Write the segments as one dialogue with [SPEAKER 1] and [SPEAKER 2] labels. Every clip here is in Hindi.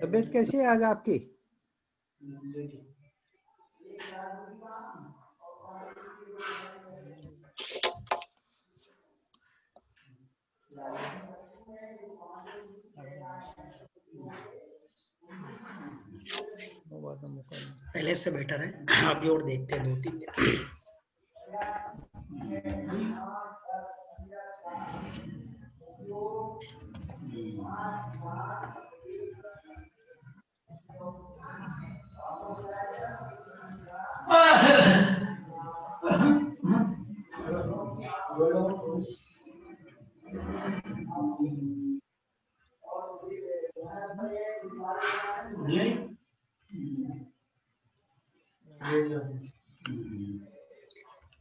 [SPEAKER 1] तबीयत कैसी है आज आपकी?
[SPEAKER 2] पहले से बेटर है अभी और देखते हैं 2-3 दिन।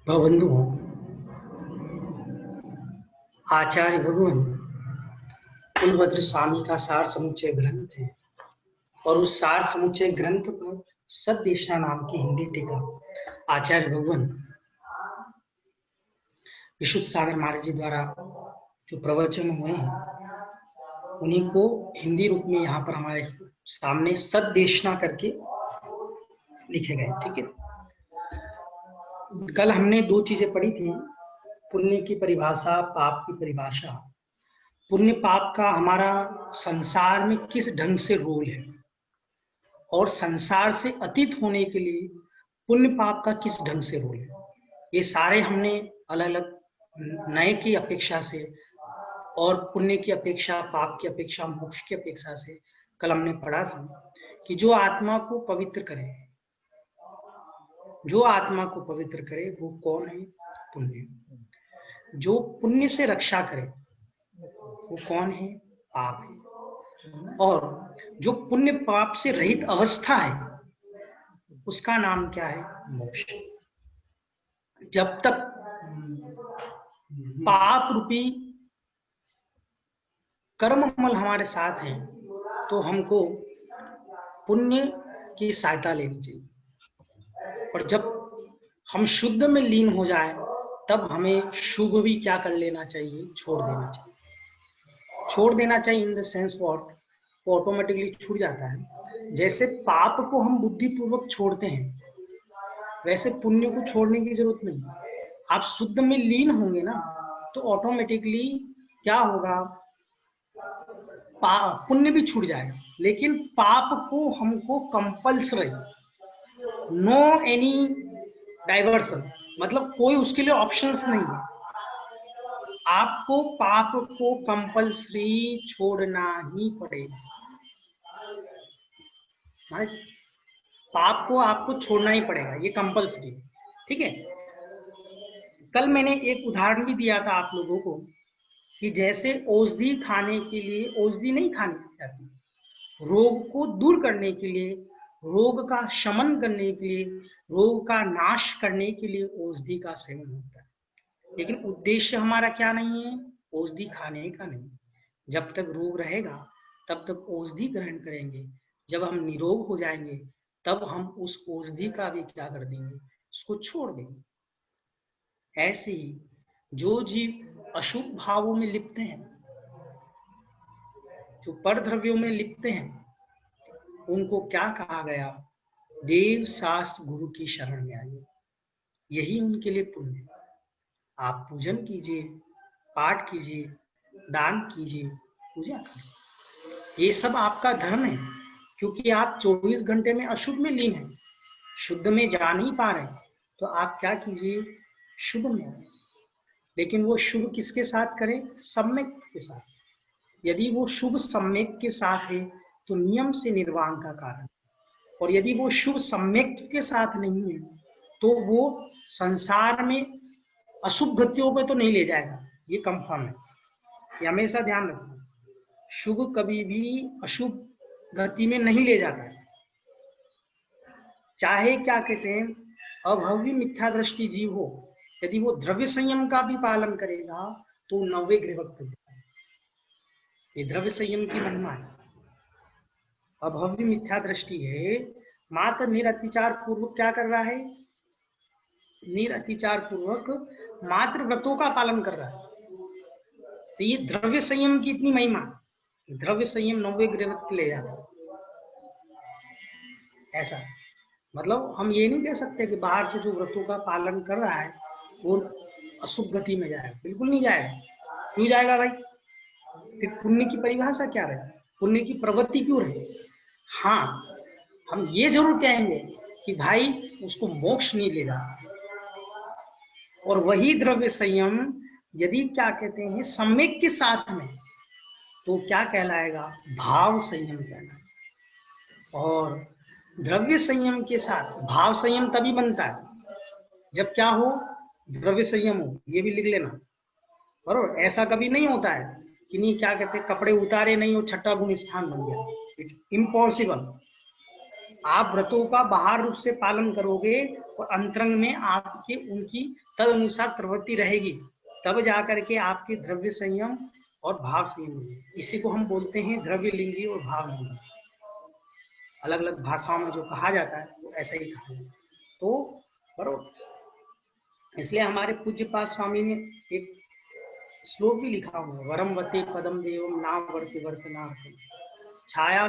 [SPEAKER 2] बंधु आचार्य भगवान कुलभद्र स्वामी का सार समुच्चय ग्रंथ है और उस सार समुच्चय ग्रंथ पर सद्देशना नाम की हिंदी टीका आचार्य भगवान विशुद्ध सागर महाराज जी द्वारा जो प्रवचन हुए हैं उन्हीं को हिंदी रूप में यहाँ पर हमारे सामने सद्देशना करके लिखे गए। ठीक है, कल हमने 2 चीजें पढ़ी थी, पुण्य की परिभाषा, पाप की परिभाषा। पुण्य पाप का हमारा संसार में किस ढंग से रोल है और संसार से अतीत होने के लिए पुण्य पाप का किस ढंग से रोल है, ये सारे हमने अलग अलग नए की अपेक्षा से और पुण्य की अपेक्षा, पाप की अपेक्षा, मोक्ष की अपेक्षा से कल हमने पढ़ा था कि जो आत्मा को पवित्र करे, जो आत्मा को पवित्र करे वो कौन है? पुण्य। जो पुण्य से रक्षा करे वो कौन है? पाप है। और जो पुण्य पाप से रहित अवस्था है उसका नाम क्या है? मोक्ष। जब तक पाप रूपी कर्ममल हमारे साथ है तो हमको पुण्य की सहायता लेनी चाहिए, और जब हम शुद्ध में लीन हो जाए तब हमें शुभ भी क्या कर लेना चाहिए? छोड़ देना चाहिए। छोड़ देना चाहिए इन द सेंस व्हाट, वो ऑटोमेटिकली छूट जाता है। जैसे पाप को हम बुद्धिपूर्वक छोड़ते हैं वैसे पुण्य को छोड़ने की जरूरत नहीं। आप शुद्ध में लीन होंगे ना तो ऑटोमेटिकली क्या होगा? पुण्य भी छूट जाएगा, लेकिन पाप को हमको कंपल्सरी, नो एनी डाइवर्सन, मतलब कोई उसके लिए ऑप्शंस नहीं है। आपको पाप को कंपल्सरी छोड़ना ही पड़ेगा। पाप को आपको छोड़ना ही पड़ेगा, ये कंपल्सरी। ठीक है, कल मैंने एक उदाहरण भी दिया था आप लोगों को कि जैसे औषधि खाने के लिए औषधि नहीं खानी जाती, रोग को दूर करने के लिए, रोग का शमन करने के लिए, रोग का नाश करने के लिए औषधि का सेवन होता है। लेकिन उद्देश्य हमारा क्या नहीं है? औषधि खाने का नहीं। जब तक रोग रहेगा तब तक औषधि ग्रहण करेंगे, जब हम निरोग हो जाएंगे तब हम उस औषधि का भी क्या कर देंगे? उसको छोड़ देंगे। ऐसे ही जो जीव अशुभ भावों में लिप्त हैं, जो परद्रव्यों में लिप्त हैं, उनको क्या कहा गया? देव शास्त्र गुरु की शरण में आइए, यही उनके लिए पुण्य है। आप पूजन कीजिए, पाठ कीजिए, दान कीजिए, पूजा करिए, ये सब आपका धर्म है, क्योंकि आप 24 घंटे में अशुभ में लीन है, शुद्ध में जा नहीं पा रहे, तो आप क्या कीजिए? शुभ में। लेकिन वो शुभ किसके साथ करें? सम्यक के साथ। यदि वो शुभ सम्यक के साथ है तो नियम से निर्वाण का कारण, और यदि वो शुभ सम्यक के साथ नहीं है तो वो संसार में अशुभ गतियों पे तो नहीं ले जाएगा, ये कंफर्म है। ये हमेशा ध्यान रखना, शुभ कभी भी अशुभ गति में नहीं ले जाता है। चाहे क्या कहते हैं, अभव्य मिथ्या दृष्टि जीव हो, यदि वो द्रव्य संयम का भी पालन करेगा तो 90 गृह वक्त, ये द्रव्य संयम की महिमा है। अभव्य मिथ्या दृष्टि है, मात्र निरतिचार पूर्वक क्या कर रहा है? निरतिचार पूर्वक मात्र व्रतों का पालन कर रहा है। तो ये द्रव्य संयम की इतनी महिमा, द्रव्य संयम 90 गृह वक्त ले जाता है। ऐसा मतलब हम ये नहीं कह सकते कि बाहर से जो व्रतों का पालन कर रहा है वो अशुभ गति में जाएगा, बिल्कुल नहीं जाएगा। क्यों जाएगा भाई? फिर पुण्य की परिभाषा क्या रहे, पुण्य की प्रवृत्ति क्यों रहे? हाँ, हम ये जरूर कहेंगे कि भाई उसको मोक्ष नहीं लेगा। और वही द्रव्य संयम यदि क्या कहते हैं सम्यक के साथ में, तो क्या कहलाएगा? भाव संयम कहलाएगा। और द्रव्य संयम के साथ भाव संयम तभी बनता है जब क्या हो? द्रव्य संयम हो। ये भी लिख लेना, बरोबर? ऐसा कभी नहीं होता है कि नहीं क्या कहते कपड़े उतारे नहीं और छठा गुण स्थान बन गया, इम्पॉसिबल। आप व्रतों का बाहर रूप से पालन करोगे और अंतरंग में आपके उनकी तद अनुसार प्रवृत्ति रहेगी, तब जाकर के आपके द्रव्य संयम और भाव संयम। इसी को हम बोलते हैं द्रव्य लिंगी और भाव लिंगी। अलग अलग भाषाओं में जो कहा जाता है वो ऐसा ही कहा जाता है। तो बरोबर, इसलिए हमारे पूज्य पाद स्वामी ने एक श्लोक भी लिखा हुआ है, वरम वते पदम देवम नाम वर्ति वर्तनार्थम छाया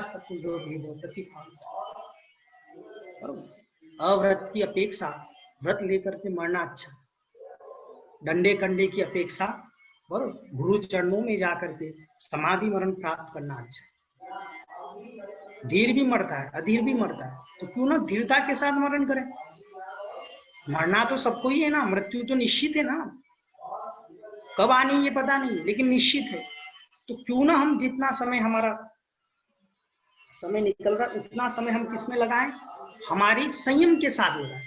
[SPEAKER 2] अव्रत की अपेक्षा व्रत लेकर के मरना अच्छा, डंडे कंडे की अपेक्षा बरोबर गुरु चरणों में जाकर के समाधि मरण प्राप्त करना अच्छा। धीर भी मरता है, अधीर भी मरता है, तो क्यों ना धीरता के साथ मरण करें? मरना तो सबको ही है ना, मृत्यु तो निश्चित है ना, कब आनी ये पता नहीं लेकिन निश्चित है। तो क्यों ना हम जितना समय हमारा समय निकल रहा है उतना समय हम किसमें लगाएं? हमारी संयम के साथ लगाएं।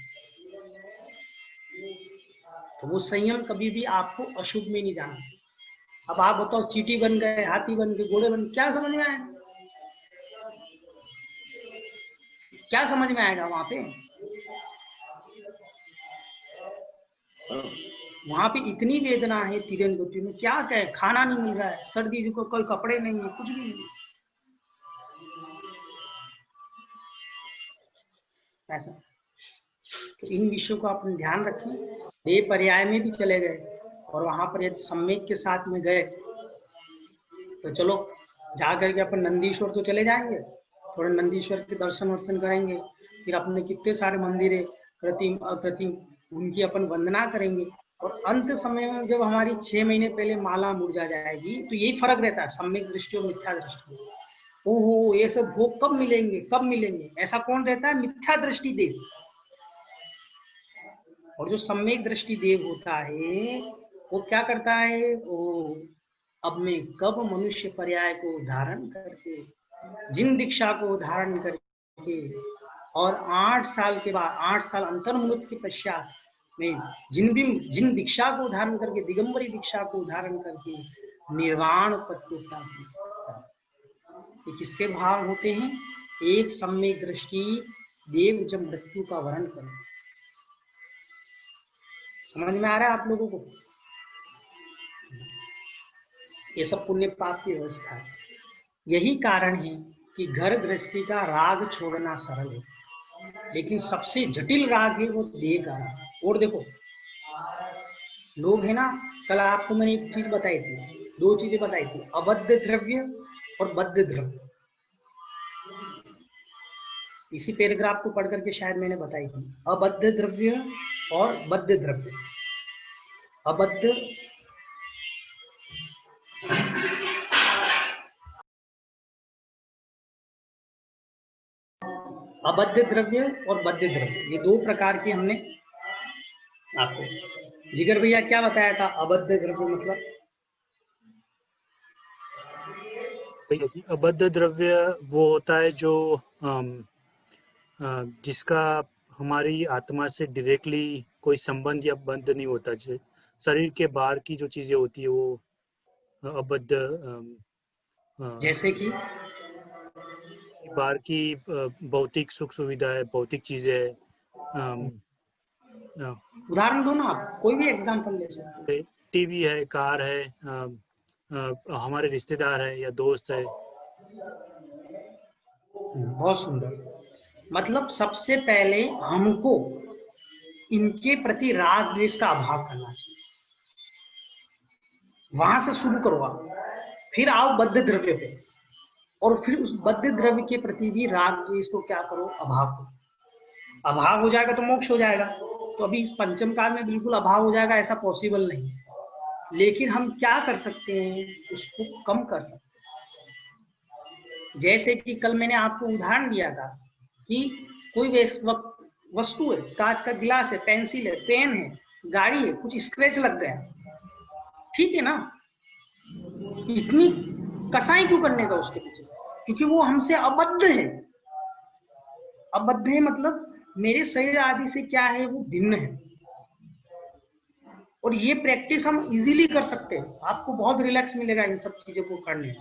[SPEAKER 2] तो वो संयम कभी भी आपको अशुभ में नहीं जाना। अब आप बताओ, चींटी बन गए, हाथी बन गए, घोड़े बन गए, क्या समझ में आएगा? क्या समझ में आएगा वहां पे? वहां पे इतनी वेदना है तीरन गति में, क्या कहे, खाना नहीं मिल रहा है, सर्दी को कोई कपड़े नहीं है, कुछ भी नहीं ऐसा। तो इन विषयों को अपन ध्यान रखें। देव पर्याय में भी चले गए और वहां पर यदि सम्यक के साथ में गए तो चलो जा करके अपन नंदीश्वर तो चले जाएंगे, थोड़े नंदीश्वर के दर्शन वर्शन करेंगे, फिर अपने कितने सारे मंदिर है कृत्रिम अकृत्रिम, उनकी अपन वंदना करेंगे। और अंत समय में जब हमारी 6 महीने पहले माला मुरझा जाएगी तो यही फर्क रहता है सम्यक दृष्टि और मिथ्या दृष्टि। ओहो ये सब भोग कब मिलेंगे, कब मिलेंगे, ऐसा कौन रहता है? मिथ्या दृष्टि देव। और जो सम्यक दृष्टि देव होता है वो क्या करता है? वो अब मैं कब मनुष्य पर्याय को धारण करके जिन दीक्षा को धारण करके और 8 साल के बाद 8 साल अंतर्मुक्त के पश्चात में जिन दीक्षा को धारण करके दिगंबरी दीक्षा को धारण करके निर्वाण पद को प्राप्त। किसके भाव होते हैं? एक सम्यक दृष्टि देव जब मृत्यु का वर्ण करें। समझ में आ रहा है आप लोगों को? ये सब पुण्य पाप की व्यवस्था है। यही कारण है कि घर गृहस्थी का राग छोड़ना सरल है, लेकिन सबसे जटिल राग है वो देह का राग। और देखो लोग है ना, कल आपको मैंने एक चीज बताई थी, 2 चीजें बताई थी, अबद्ध द्रव्य और बद्ध द्रव्य। इसी पैराग्राफ को पढ़ करके शायद मैंने बताई थी, अबद्ध द्रव्य और बद्ध द्रव्य। अबद्ध अबद्ध द्रव्य और बद्ध द्रव्य, ये 2 प्रकार की हमने आपको। जिगर भैया क्या बताया था अबद्ध द्रव्य मतलब?
[SPEAKER 1] भैया जी, अबद्ध द्रव्य वो होता है जो जिसका हमारी आत्मा से डायरेक्टली कोई संबंध या बंध नहीं होता। जो शरीर के बाहर की जो चीजें होती है वो अबद्ध,
[SPEAKER 2] जैसे कि
[SPEAKER 1] बाहर की भौतिक सुख सुविधा है, भौतिक चीजें है,
[SPEAKER 2] उदाहरण दो ना, आप कोई भी एग्जांपल ले सकते हैं।
[SPEAKER 1] टीवी है, कार है, हमारे रिश्तेदार है या दोस्त है।
[SPEAKER 2] बहुत सुंदर। मतलब सबसे पहले हमको इनके प्रति राग द्वेष का अभाव करना चाहिए, वहां से शुरू करो आप, फिर आओ बद्ध द्रव्य पे। और फिर उस बद्ध द्रव्य के प्रति भी राग द्वेष को क्या करो, अभाव करो। अभाव हो जाएगा तो मोक्ष हो जाएगा। तो अभी इस पंचम काल में बिल्कुल अभाव हो जाएगा ऐसा पॉसिबल नहीं, लेकिन हम क्या कर सकते हैं, उसको कम कर सकते हैं। जैसे कि कल मैंने आपको उदाहरण दिया था कि कोई वस्तु है, कांच का गिलास है, पेंसिल है, पेन है, गाड़ी है, कुछ स्क्रैच लग गया, ठीक है ना, इतनी कसाई क्यों करने का उसके पीछे? क्योंकि वो हमसे अबद्ध है। अबद्ध है मतलब मेरे शरीर आदि से क्या है, वो भिन्न है। और ये प्रैक्टिस हम इजीली कर सकते हैं, आपको बहुत रिलैक्स मिलेगा इन सब चीजों को करने में,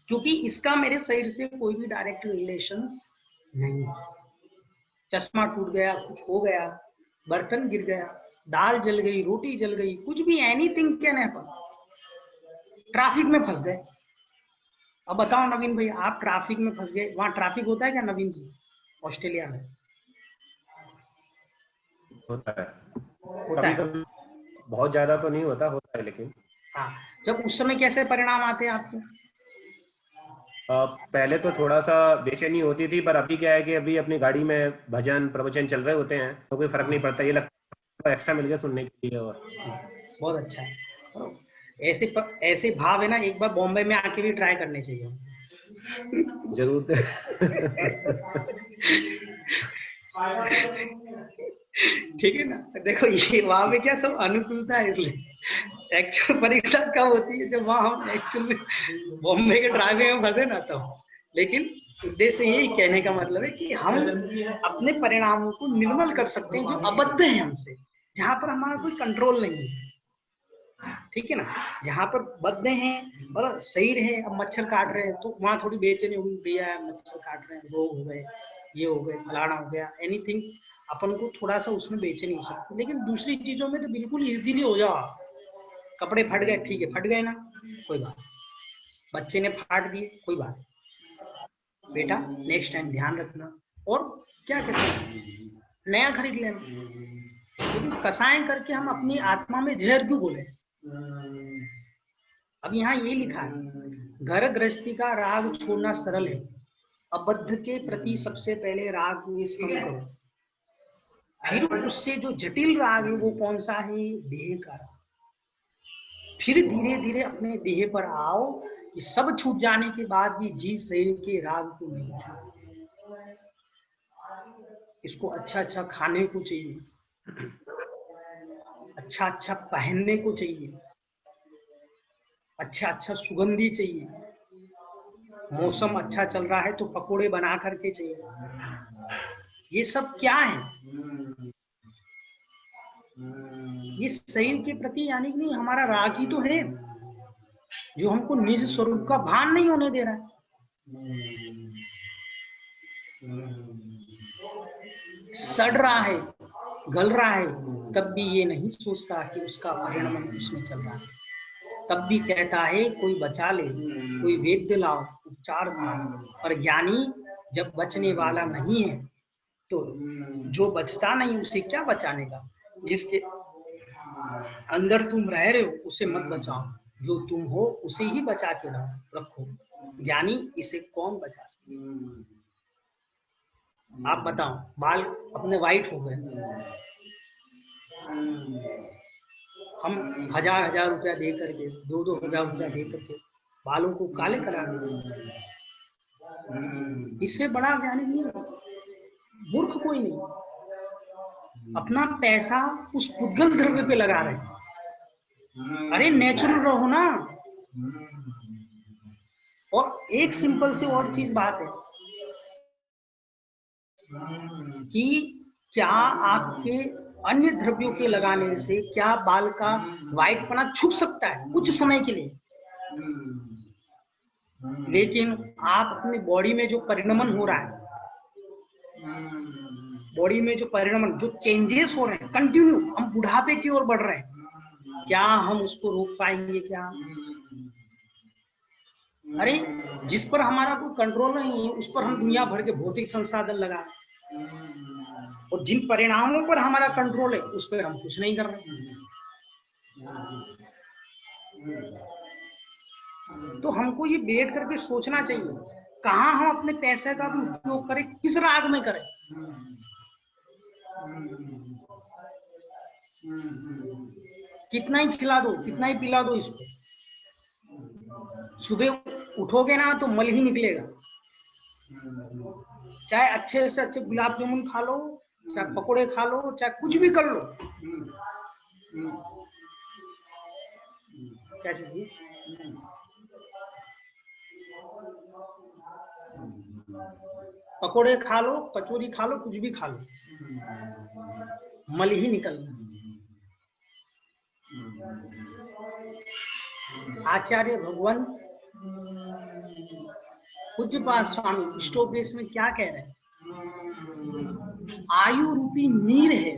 [SPEAKER 2] क्योंकि इसका मेरे शरीर से कोई भी डायरेक्ट रिलेशंस नहीं है। चश्मा टूट गया, कुछ हो गया, बर्तन गिर गया, दाल जल गई, रोटी जल गई, कुछ भी, एनीथिंग कैन हैपन। ट्रैफिक में फंस गए, अब बताओ नवीन भाई, आप ट्रैफिक में फंस गए, वहां ट्रैफिक होता है क्या नवीन जी ऑस्ट्रेलिया में?
[SPEAKER 3] होता है,
[SPEAKER 2] होता
[SPEAKER 3] कभी
[SPEAKER 2] है।
[SPEAKER 3] कभी, बहुत ज्यादा तो नहीं होता, होता है लेकिन।
[SPEAKER 2] हाँ, जब उस समय कैसे परिणाम आते हैं आपके?
[SPEAKER 3] पहले तो थोड़ा सा बेचैनी होती थी, पर अभी क्या है कि अभी अपनी गाड़ी में भजन प्रवचन चल रहे होते हैं तो कोई फर्क नहीं पड़ता, ये लगता है एक्स्ट्रा मिल गया सुनने के लिए। और
[SPEAKER 2] बहुत अच्छा है, ऐसे भाव है ना, एक बार बॉम्बे में आके भी ट्राई करने चाहिए।
[SPEAKER 3] जरूर।
[SPEAKER 2] ठीक है ना, देखो ये वहां पे क्या सब अनुकूलता है, इसलिए एक्चुअल परीक्षा कब होती है, जब वहां हम एक्चुअली बॉम्बे के ट्रैफिक में फंसे ना तब। लेकिन उद्देश्य यही कहने का मतलब है कि हम अपने परिणामों को निर्मल कर सकते हैं जो अबद्ध है हमसे, जहां पर हमारा कोई कंट्रोल नहीं है, ठीक है ना। जहां पर बद्ध हैं और शरीर है, अब मच्छर काट रहे हैं तो वहां थोड़ी बेचैनी होगी, भैया मच्छर काट रहे हैं, रोग हो गए, ये हो गए, फलाना हो गया, एनीथिंग, अपन को थोड़ा सा उसमें बेचैनी हो सकती है। लेकिन दूसरी चीजों में तो बिल्कुल इजीली हो जाओ। कपड़े फट गए, ठीक है, फट गए ना, कोई बात, बच्चे ने फाड़ दिए, कोई बात, बेटा नेक्स्ट टाइम ध्यान रखना, और क्या कहते हैं, नया खरीद लेना। लेकिन कसाय करके हम अपनी आत्मा में जहर क्यों घोले? अब यहाँ ये लिखा है, घर गृहस्थी का राग छोड़ना सरल है, अबद्ध के प्रति सबसे पहले राग कम करो, फिर उससे जो जटिल राग है वो कौन सा है, देह का राग, फिर धीरे धीरे अपने देह पर आओ कि सब छूट जाने के बाद भी जीव शरीर के राग को नहीं छूटे। इसको अच्छा अच्छा खाने को चाहिए, अच्छा अच्छा पहनने को चाहिए, अच्छा अच्छा सुगंधी चाहिए, मौसम अच्छा चल रहा है तो पकोड़े बना करके चाहिए। ये सब क्या है? ये शरीर के प्रति यानी कि नहीं हमारा राग ही तो है, जो हमको निज स्वरूप का भान नहीं होने दे रहा है। सड़ रहा है, गल रहा है, तब भी ये नहीं सोचता कि उसका परिणाम उसमें चल रहा है, तब भी कहता है कोई बचा ले, कोई वेद्य लाओ, उपचार दो। पर ज्ञानी जब बचने वाला नहीं है तो जो बचता नहीं उसे क्या बचाने का? जिसके अंदर तुम रह रहे हो उसे मत बचाओ, जो तुम हो उसे ही बचा के रखो। ज्ञानी इसे कौन बचा सकता? आप बताओ, बाल अपने वाइट हो गए, हम 1000 रुपया दे करके, 2-2 हजार रुपया दे करके बालों को काले करा देंगे। इससे बड़ा ज्ञानी नहीं है, मूर्ख कोई नहीं। अपना पैसा उस पुद्गल द्रव्य पे लगा रहे हैं। अरे नेचुरल रहो ना। और एक सिंपल सी और चीज बात है कि क्या आपके अन्य द्रव्यों के लगाने से क्या बाल का व्हाइटपना छुप सकता है कुछ समय के लिए? लेकिन आप अपने बॉडी में जो परिणमन हो रहा है, बॉडी में जो परिणमन, जो चेंजेस हो रहे हैं कंटिन्यू, हम बुढ़ापे की ओर बढ़ रहे हैं, क्या हम उसको रोक पाएंगे क्या? अरे जिस पर हमारा कोई कंट्रोल नहीं है उस पर हम दुनिया भर के भौतिक संसाधन लगा रहे हैं, और जिन परिणामों पर हमारा कंट्रोल है उस पर हम कुछ नहीं कर रहे। तो हमको ये बैठ करके सोचना चाहिए कहाँ हम अपने पैसे का भी उपयोग करें, किस राग में करें। कितना ही खिला दो, कितना ही पिला दो इसको, सुबह उठोगे ना तो मल ही निकलेगा। चाहे अच्छे से अच्छे गुलाब जामुन खा लो, चाहे पकोड़े खा लो, चाहे कुछ भी कर लो। क्या चाहिए? पकोड़े खा लो, कचौरी खा लो, कुछ भी खा लो, मल ही निकलना। आचार्य भगवान पूज्यपाद स्वामी इष्टोपदेश में क्या कह रहे हैं? आयु रूपी नीर है,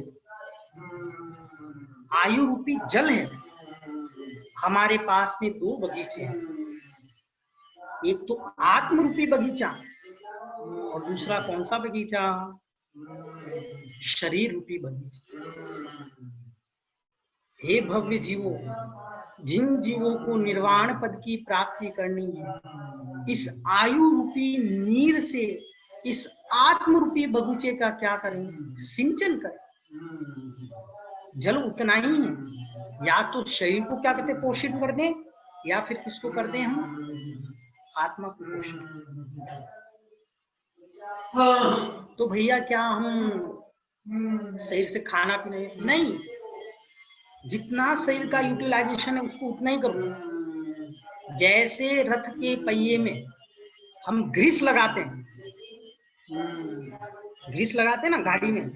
[SPEAKER 2] आयु रूपी जल है। हमारे पास में दो बगीचे हैं, एक तो आत्म रूपी बगीचा और दूसरा कौन सा बगीचा? शरीर रूपी बगीचा। हे भव्य जीवों, जिन जीवों को निर्वाण पद की प्राप्ति करनी है, इस आयु रूपी नीर से इस आत्म रूपी बगीचे का क्या करें? सिंचन करें। जल उतना ही है, या तो शरीर को क्या कहते पोषित कर दें, या फिर किसको कर दें हम? आत्मा को पोषित। तो भैया क्या हम शरीर से खाना पीना नहीं, जितना शरीर का यूटिलाइजेशन है उसको उतना ही करो। जैसे रथ के पहिए में हम ग्रीस लगाते हैं, ग्रीस लगाते हैं ना गाड़ी में,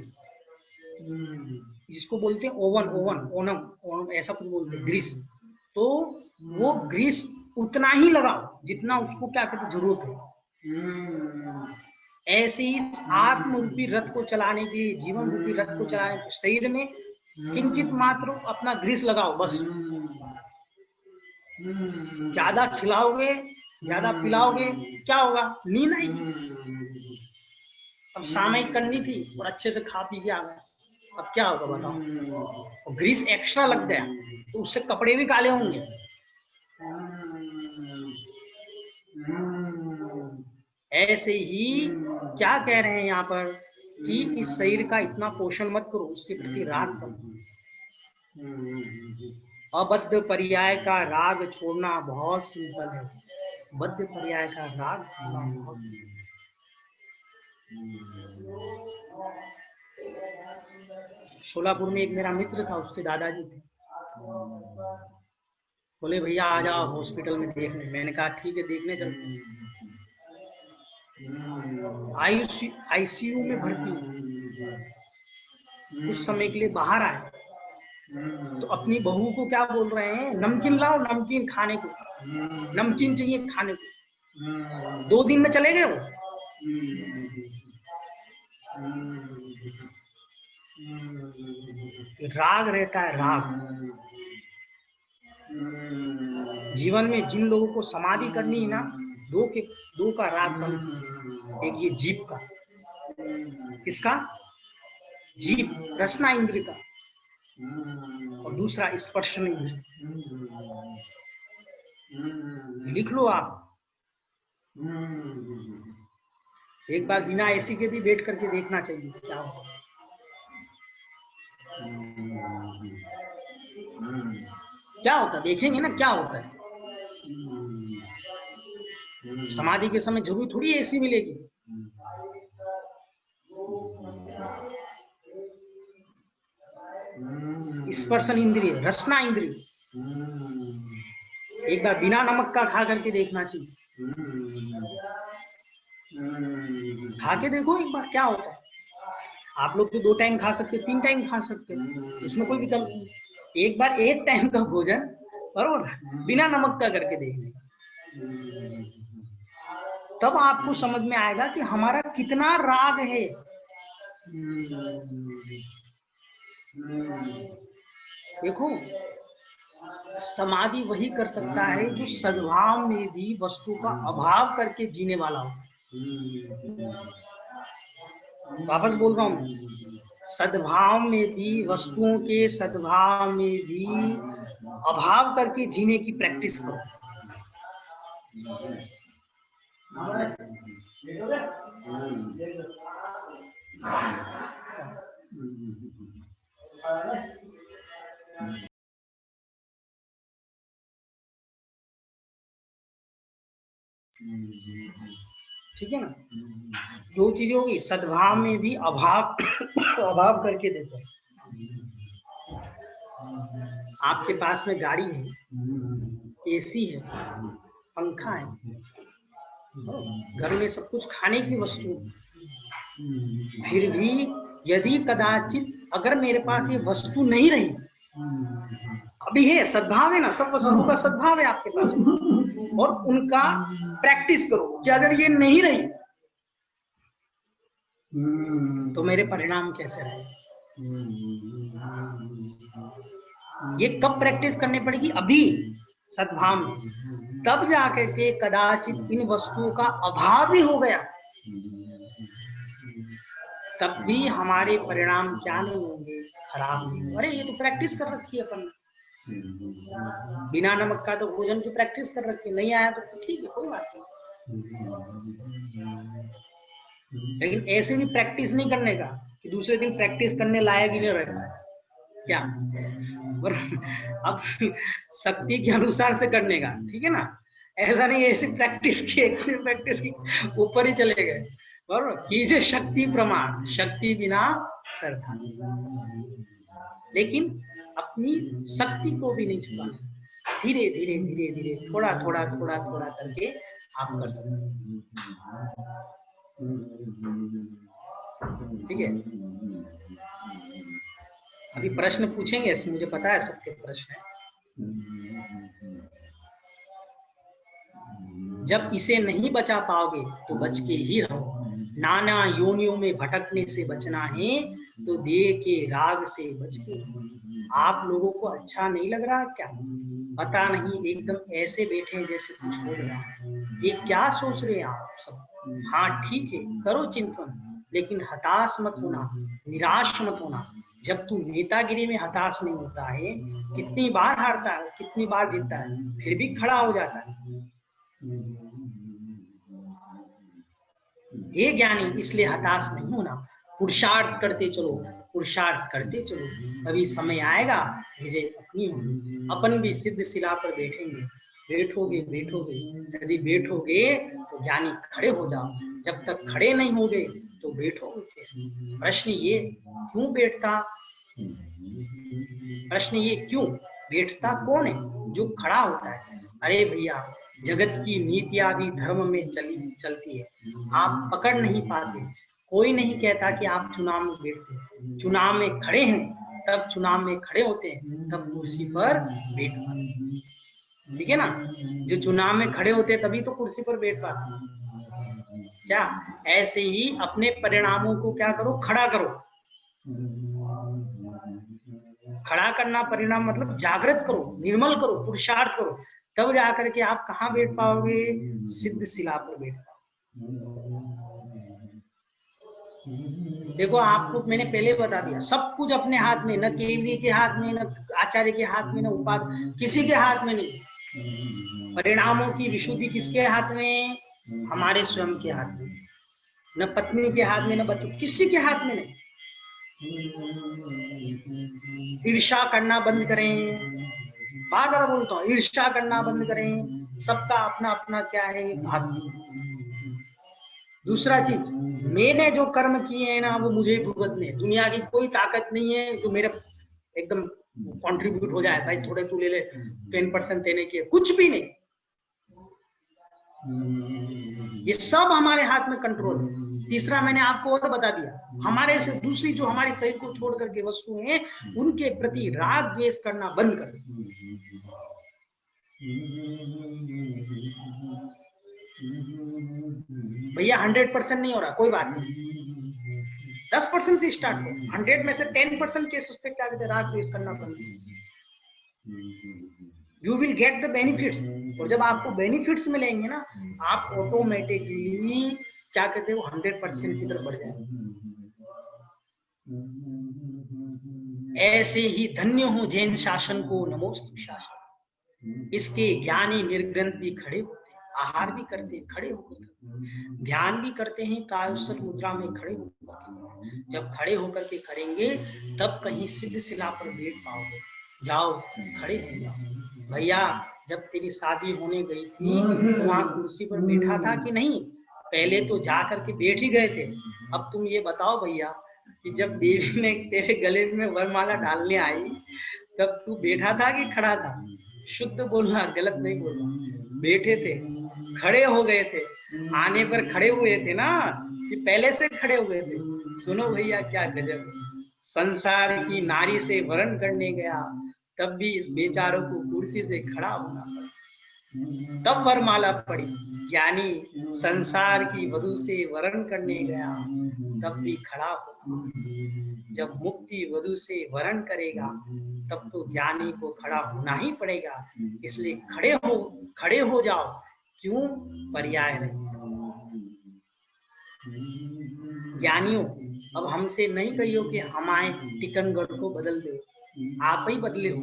[SPEAKER 2] जिसको बोलते हैं ओवन, ओनम ऐसा कुछ बोलते हैं, ग्रीस। तो वो ग्रीस उतना ही लगाओ जितना उसको क्या कहते जरूरत है। ऐसे ही आत्म रूपी रथ को चलाने के लिए, जीवन रूपी रथ को चलाने के शरीर में किंचित मात्र अपना ग्रीस लगाओ बस। ज्यादा खिलाओगे, ज्यादा पिलाओगे, क्या होगा? नींद आएगी। अब सामयिक करनी थी और अच्छे से खा पी के आ गया, अब क्या होगा बताओ? और ग्रीस एक्स्ट्रा लग गया तो उससे कपड़े भी काले होंगे। ऐसे ही क्या कह रहे हैं यहाँ पर कि इस शरीर का इतना पोषण मत करो, उसके प्रति राग करो। अबद्ध पर्याय का राग छोड़ना बहुत सिंपल है। बद्ध पर्याय का राग छोड़ना बहुत। शोलापुर में एक मेरा मित्र था, उसके दादाजी थे, बोले भैया आ जाओ हॉस्पिटल में देखने। मैंने कहा ठीक है देखने चलते। आईसीयू में भर्ती, कुछ समय के लिए बाहर आए तो अपनी बहू को क्या बोल रहे हैं? नमकीन लाओ, नमकीन खाने को, नमकीन चाहिए खाने को। 2 दिन में चले गए वो। राग रहता है, राग। जीवन में जिन लोगों को समाधि करनी है ना, दो का राग कम की। एक ये जीभ का, किसका? जीभ, रसना इंद्रिय का, और दूसरा स्पर्शन इंद्रिय। लिख लो आप, एक बार बिना एसी के भी बैठ करके देखना चाहिए क्या होगा। क्या होता है देखेंगे ना, क्या होता है। समाधि के समय जरूरी थोड़ी एसी मिलेगी। स्पर्शन इंद्रिय, रसना इंद्रिय, एक बार बिना नमक का खा करके देखना चाहिए। खा के देखो एक बार क्या होता है। आप लोग तो 2 टाइम खा सकते, 3 टाइम खा सकते, उसमें कोई विकल्प नहीं। एक बार 1 टाइम का भोजन बरोबर बिना नमक का करके देखने, तब आपको समझ में आएगा कि हमारा कितना राग है। देखो, समाधि वही कर सकता है जो सद्भाव में भी वस्तु का अभाव करके जीने वाला हो। वापस बोल रहा हूं, सद्भाव में भी, वस्तुओं के सद्भाव में भी अभाव करके जीने की प्रैक्टिस करो। ठीक है ना। दो चीजें होगी, सद्भाव में भी अभाव अभाव करके देते हैं। आपके पास में गाड़ी है, एसी है, पंखा है, घर में सब कुछ खाने की वस्तु, फिर भी यदि कदाचित अगर मेरे पास ये वस्तु नहीं रही, अभी है सद्भाव है ना, सब वस्तुओं का सद्भाव है आपके पास, और उनका प्रैक्टिस करो कि अगर ये नहीं रही तो मेरे परिणाम कैसे रहे। ये कब प्रैक्टिस करनी पड़ेगी? अभी सद्भाव में, तब जाकर के कदाचित इन वस्तुओं का अभाव भी हो गया, तब भी हमारे परिणाम क्या नहीं होंगे, खराब नहीं होंगे। अरे ये तो प्रैक्टिस कर रखी है अपन, बिना नमक का तो भोजन की प्रैक्टिस कर रखी है, नहीं आया तो ठीक है, कोई बात नहीं। लेकिन ऐसे भी प्रैक्टिस नहीं करने का कि दूसरे दिन प्रैक्टिस करने लायक ही नहीं रहना क्या, अब शक्ति के अनुसार से करने का, ठीक है ना। ऐसा नहीं ऐसे प्रैक्टिस की ऊपर ही चले गए, बराबर। कीजिए शक्ति प्रमाण, शक्ति बिना श्रद्धा। लेकिन अपनी शक्ति को भी नहीं छुपाना, धीरे धीरे धीरे धीरे थोड़ा थोड़ा थोड़ा थोड़ा करके आप कर सकते हैं, ठीक है। अभी प्रश्न पूछेंगे, मुझे पता है सबके प्रश्न है। जब इसे नहीं बचा पाओगे तो बच के ही रहो, नाना योनियों में भटकने से बचना है तो देह के राग से बच के। आप लोगों को अच्छा नहीं लग रहा क्या? पता नहीं, एकदम ऐसे बैठे जैसे कुछ हो रहा है। ये क्या सोच रहे हैं आप सब? हाँ ठीक है, करो चिंतन, लेकिन हताश मत होना, निराश मत होना। जब तू नेतागिरी में हताश नहीं होता है, कितनी बार हारता है, कितनी बार जीतता है, फिर भी खड़ा हो जाता है। हे ज्ञानी, इसलिए हताश नहीं होना, पुरुषार्थ करते चलो, पुरुषार्थ करते चलो, कभी समय आएगा विजय अपनी होगी। अपन भी सिद्ध शिला पर बैठेंगे, बैठोगे बैठोगे, यदि बैठोगे तो ज्ञानी खड़े हो जाओ, जब तक खड़े नहीं होगे तो बैठोगे कैसे? प्रश्न ये क्यों बैठता, प्रश्न ये क्यों बैठता कौन है? जो खड़ा होता है। अरे भैया, जगत की नीतियां भी धर्म में चलती है, आप पकड़ नहीं पाते। कोई नहीं कहता कि आप चुनाव में बैठते, चुनाव में खड़े हैं तब चुनाव में खड़े होते हैं, तब कुर्सी पर बैठ पाते, ठीक है ना। जो चुनाव में खड़े होते हैं तभी तो कुर्सी पर बैठ पाते। क्या ऐसे ही अपने परिणामों को क्या करो, खड़ा करो। खड़ा करना परिणाम मतलब जागृत करो, निर्मल करो, पुरुषार्थ करो, तब जाकर के आप कहाँ बैठ पाओगे? सिद्ध शिला पर बैठ पाओगे। देखो, आपको मैंने पहले बता दिया, सब कुछ अपने हाथ में, न केवली के हाथ में, न आचार्य के हाथ में, न उपाध्याय, किसी के हाथ में नहीं। परिणामों की विशुद्धि किसके हाथ में? हमारे स्वयं के हाथ में। न पत्नी के हाथ में, न बच्चों, किसी के हाथ में नहीं। ईर्ष्या करना बंद करें, बार बार बोलता हूँ, ईर्ष्या करना बंद करें। सबका अपना अपना क्या है, भाग्य। दूसरा चीज, मैंने जो कर्म किए हैं ना, वो मुझे भुगतने, दुनिया की कोई ताकत नहीं है जो मेरे एकदम कंट्रीब्यूट हो जाए। भाई थोड़े तू ले ले, 10% देने के, कुछ भी नहीं। ये सब हमारे हाथ में कंट्रोल है। तीसरा मैंने आपको और बता दिया, हमारे से दूसरी जो हमारे शरीर को छोड़ करके वस्तुएं हैं, उनके प्रति राग द्वेष करना बंद कर। भैया 100% नहीं हो रहा, कोई बात नहीं, 10% से स्टार्ट करो। 100 में से 10% केसेस पे क्या कहते हैं, राग द्वेष करना बंद। You will get the benefits, और जब आपको बेनिफिट्स मिलेंगे ना, आप ऑटोमेटिकली क्या कहते हैं, वो 100% की तरफ बढ़ जाएंगे। ऐसे ही धन्य हो जैन शासन को, नमोस्तु शासन, इसके ज्ञानी निर्ग्रंथ भी खड़े होते। आहार भी करते हैं खड़े होकर, ध्यान भी करते हैं कायोत्सर्ग मुद्रा में खड़े होकर। जब खड़े होकर के करेंगे तब कहीं सिद्ध शिला पर बैठ पाओगे। जाओ खड़े हो जाओ। भैया जब तेरी शादी होने गई थी तो वहां कुर्सी पर बैठा था कि नहीं? पहले तो जा करके बैठ ही गए थे। अब तुम ये बताओ भैया कि जब देवी ने तेरे गले में वरमाला डालने आई तब तू बैठा था कि खड़ा था? शुद्ध बोलना, गलत नहीं बोलना। बैठे थे, खड़े हो गए थे, आने पर खड़े हुए थे ना कि पहले से खड़े हुए थे? सुनो भैया क्या गजब, संसार की नारी से वरण करने गया तब भी इस बेचारों को कुर्सी से खड़ा होना पड़ा, तब वरमाला पड़ी। यानी संसार की वधू से वरण करने गया तब भी खड़ा हो। जब मुक्ति वधु से वरण करेगा तब तो ज्ञानी को खड़ा होना ही पड़ेगा। इसलिए खड़े हो जाओ। क्यों? पर्याय नहीं। ज्ञानियों अब हमसे नहीं कहियो कि हमारे टिकनगढ़ को बदल दे, आप ही बदले हो।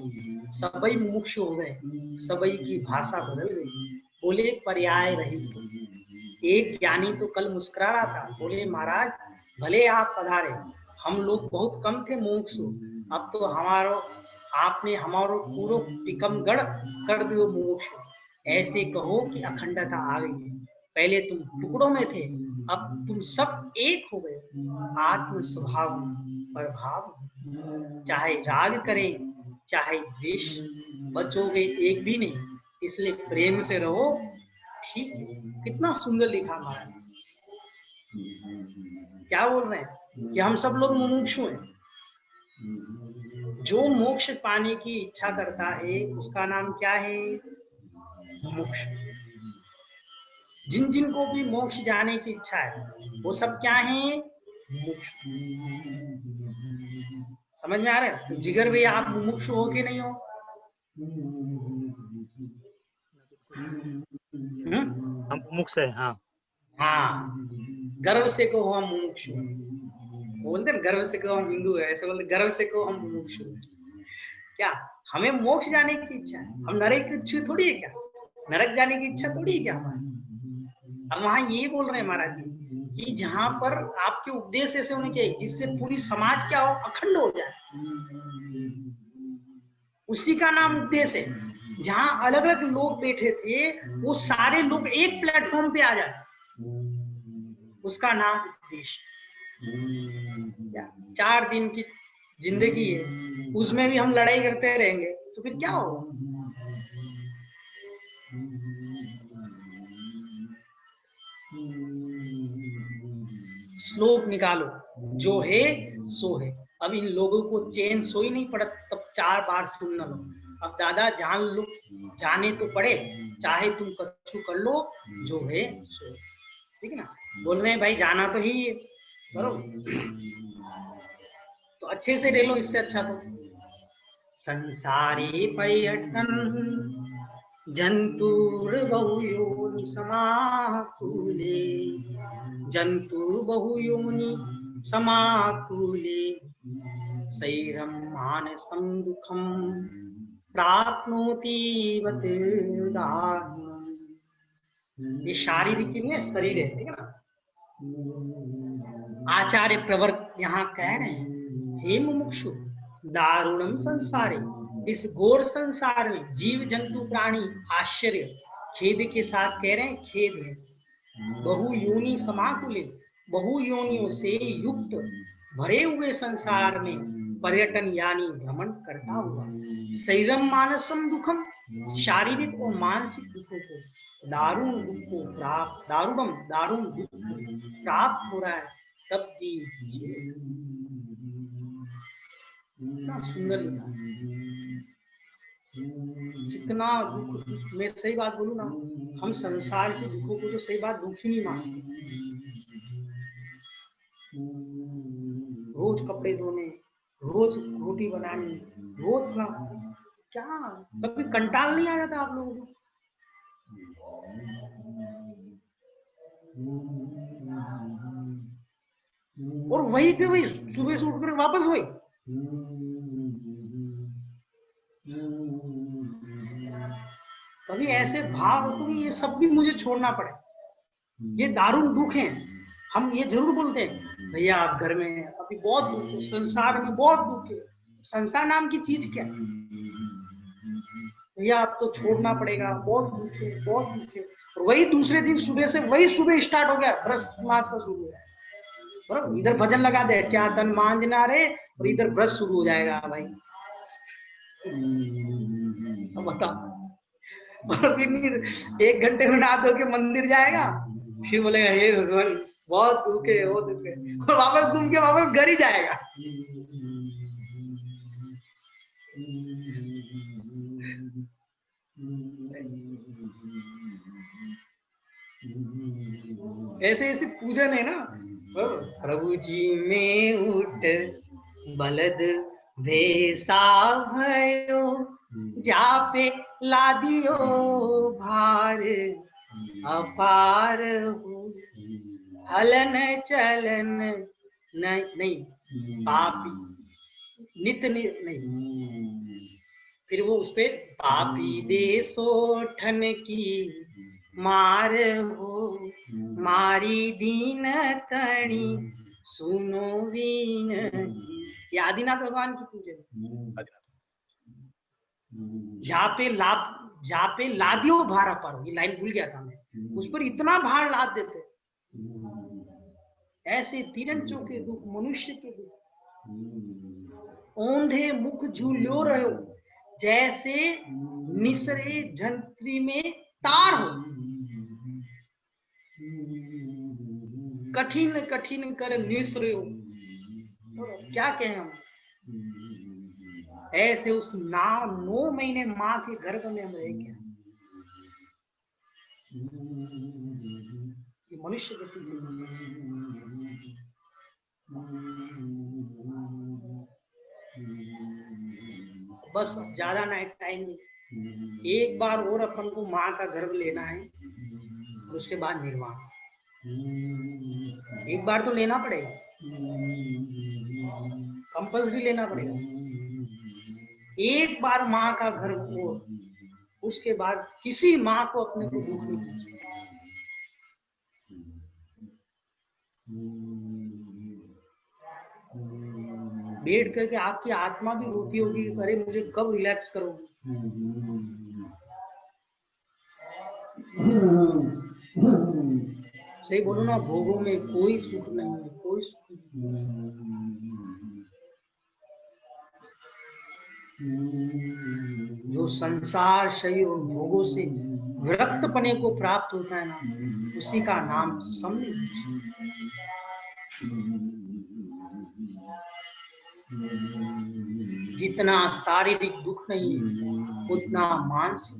[SPEAKER 2] सबई मुमुक्ष हो गए, सबई की भाषा बदल गई, बोले पर्याय रहित। एक ज्ञानी तो कल मुस्कुरा रहा था, बोले महाराज भले आप पधारे, हम लोग बहुत कम थे मुमुक्षु, अब तो आपने हमारो पूरा टिकमगढ़ कर दियो मुमुक्षु। ऐसे कहो कि अखंडता आ गई है। पहले तुम टुकड़ों में थे, अब तुम सब एक हो गए। आत्म स्वभाव प्रभाव, चाहे राग करें चाहे द्वेष, बचोगे एक भी नहीं। इसलिए प्रेम से रहो। ठीक है, कितना सुंदर लिखा महाराज। क्या बोल रहे हैं कि हम सब लोग मुमुक्षु हैं। जो मोक्ष पाने की इच्छा करता है उसका नाम क्या है? मोक्ष। जिन जिन को भी मोक्ष जाने की इच्छा है वो सब क्या है? मोक्ष। समझ में आ रहा है? तो जिगर भैया आप मुमुक्ष हो कि नहीं हो?
[SPEAKER 1] हम मुमुक्ष है। हाँ
[SPEAKER 2] हाँ, गर्व से कहो हम मुमुक्ष। बोलते हैं गर्व से कहो हम हिंदू है, ऐसे बोलते गर्व से कहो हम मुमुक्ष। क्या हमें मोक्ष जाने की इच्छा है? हम नरक की इच्छा थोड़ी है क्या? नरक जाने की इच्छा थोड़ी है क्या हमारी? अब वहां ये बोल रहे हैं महाराज जी कि जहां पर आपके उपदेश ऐसे होने चाहिए जिससे पूरी समाज क्या हो? अखंड हो जाए। उसी का नाम उपदेश है। जहां अलग अलग लोग बैठे थे वो सारे लोग एक प्लेटफॉर्म पे आ जाए, उसका नाम उपदेश। 4 दिन की जिंदगी है, उसमें भी हम लड़ाई करते रहेंगे तो फिर क्या होगा? श्लोक निकालो, जो है सो है। अब इन लोगों को चैन सो ही नहीं पड़ा, तब 4 बार सुन लो। अब दादा जान लो, जाने तो पड़े, चाहे तुम कछु कर लो, जो है सो है। ठीक है ना? बोल रहे हैं भाई जाना तो ही है, बरोबर? तो अच्छे से ले लो, इससे अच्छा तो संसारी पर्यटन जंतुर्बहुयोनि समाकुले, जंतुर्बहुयोनि समाकुले, शरीरं मानसं दुःखं प्राप्नोति बत दारुणम्। ये शारीरिक नहीं है, शरीर है। ठीक है ना? आचार्य प्रवर्त यहाँ कह रहे हैं, हे मुमुक्षु दारुणम संसारे, इस घोर संसार में जीव जंतु प्राणी आश्चर्य खेद के साथ कह रहे हैं, खेद है। बहु योनि समाकुले, बहु योनियों से युक्त भरे हुए संसार में पर्यटन यानी भ्रमण करता हुआ, शरीरम मानसम दुखम, शारीरिक और मानसिक दुखों को, दारुण दुख को प्राप्त, दारुण दुख प्राप्त हो रहा है, तब भी कितना सुंदर लिखा। कितना दुख, मैं सही बात बोलूं ना, हम संसार के दुखों को तो सही बात दुख ही नहीं मानते। रोज कपड़े धोने, रोज रोटी बनानी, रोज ना, क्या कभी कंटाल नहीं आ जाता आप लोगों को? और वही थे वही, सुबह से उठकर वापस वही। कभी फिर ऐसे भाव होते कि ये सब भी मुझे छोड़ना पड़े, ये दारुण दुख है। हम ये जरूर बोलते हैं भैया आप घर में अभी बहुत दुख है, संसार में बहुत दुख है। संसार नाम की चीज क्या है भैया, आप तो छोड़ना पड़ेगा, बहुत दुख है, बहुत दुख है। और वही दूसरे दिन सुबह से वही सुबह स्टार्ट हो गया, ब्रश मास का शुरू हो गया, बराबर। इधर भजन लगा दे क्या तन मांझना रे, और इधर ब्रश शुरू हो जाएगा भाई। बताओ, और फिर 1 घंटे में नहा धो के मंदिर जाएगा, फिर बोलेगा हे भगवान बहुत दुख है, बहुत दुख है, और वापस घूम के वापस घर ही जाएगा। ऐसे ऐसे पूजन है ना। प्रभु जी में उठ बलद भेसा भयो, जापे लादियो भार अपार हो, हलन चलन नहीं पापी नित नहीं, फिर वो उसपे पापी देशो ठन की मार हो, मारी दीन कणी सुनो वीन। ये आदिनाथ भगवान की पूजा। जहाँ पे लादियो भार पर, ये लाइन भूल गया था मैं, उस पर इतना भार लाद देते। ऐसे तिरंचों के दुख, मनुष्य के दुख, औंधे मुख झूल्यो रहो, जैसे निसरे झंत्री में तार हो, कठिन कठिन कर निसरे हो। क्या कहें हम, ऐसे उस 9 महीने माँ के गर्भ में हम रह गया। ये मनुष्य गति बस ज्यादा ना टाइम नहीं, एक बार और अपन को माँ का गर्भ लेना है, उसके बाद निर्वाण। एक बार तो लेना पड़ेगा, कंपल्सरी लेना पड़ेगा। एक बार माँ का गर्भ हो, उसके बाद किसी माँ को अपने को दुख नहीं। बैठ करके आपकी आत्मा भी रोती होगी, अरे मुझे कब रिलैक्स करोगे। सही बोलो ना, भोगों में कोई सुख नहीं है, कोई सुख नहीं। जो संसार शरीर और भोगों से विरक्त पने को प्राप्त होता है ना, उसी का नाम सम्यक। जितना शारीरिक दुख नहीं उतना मानसिक।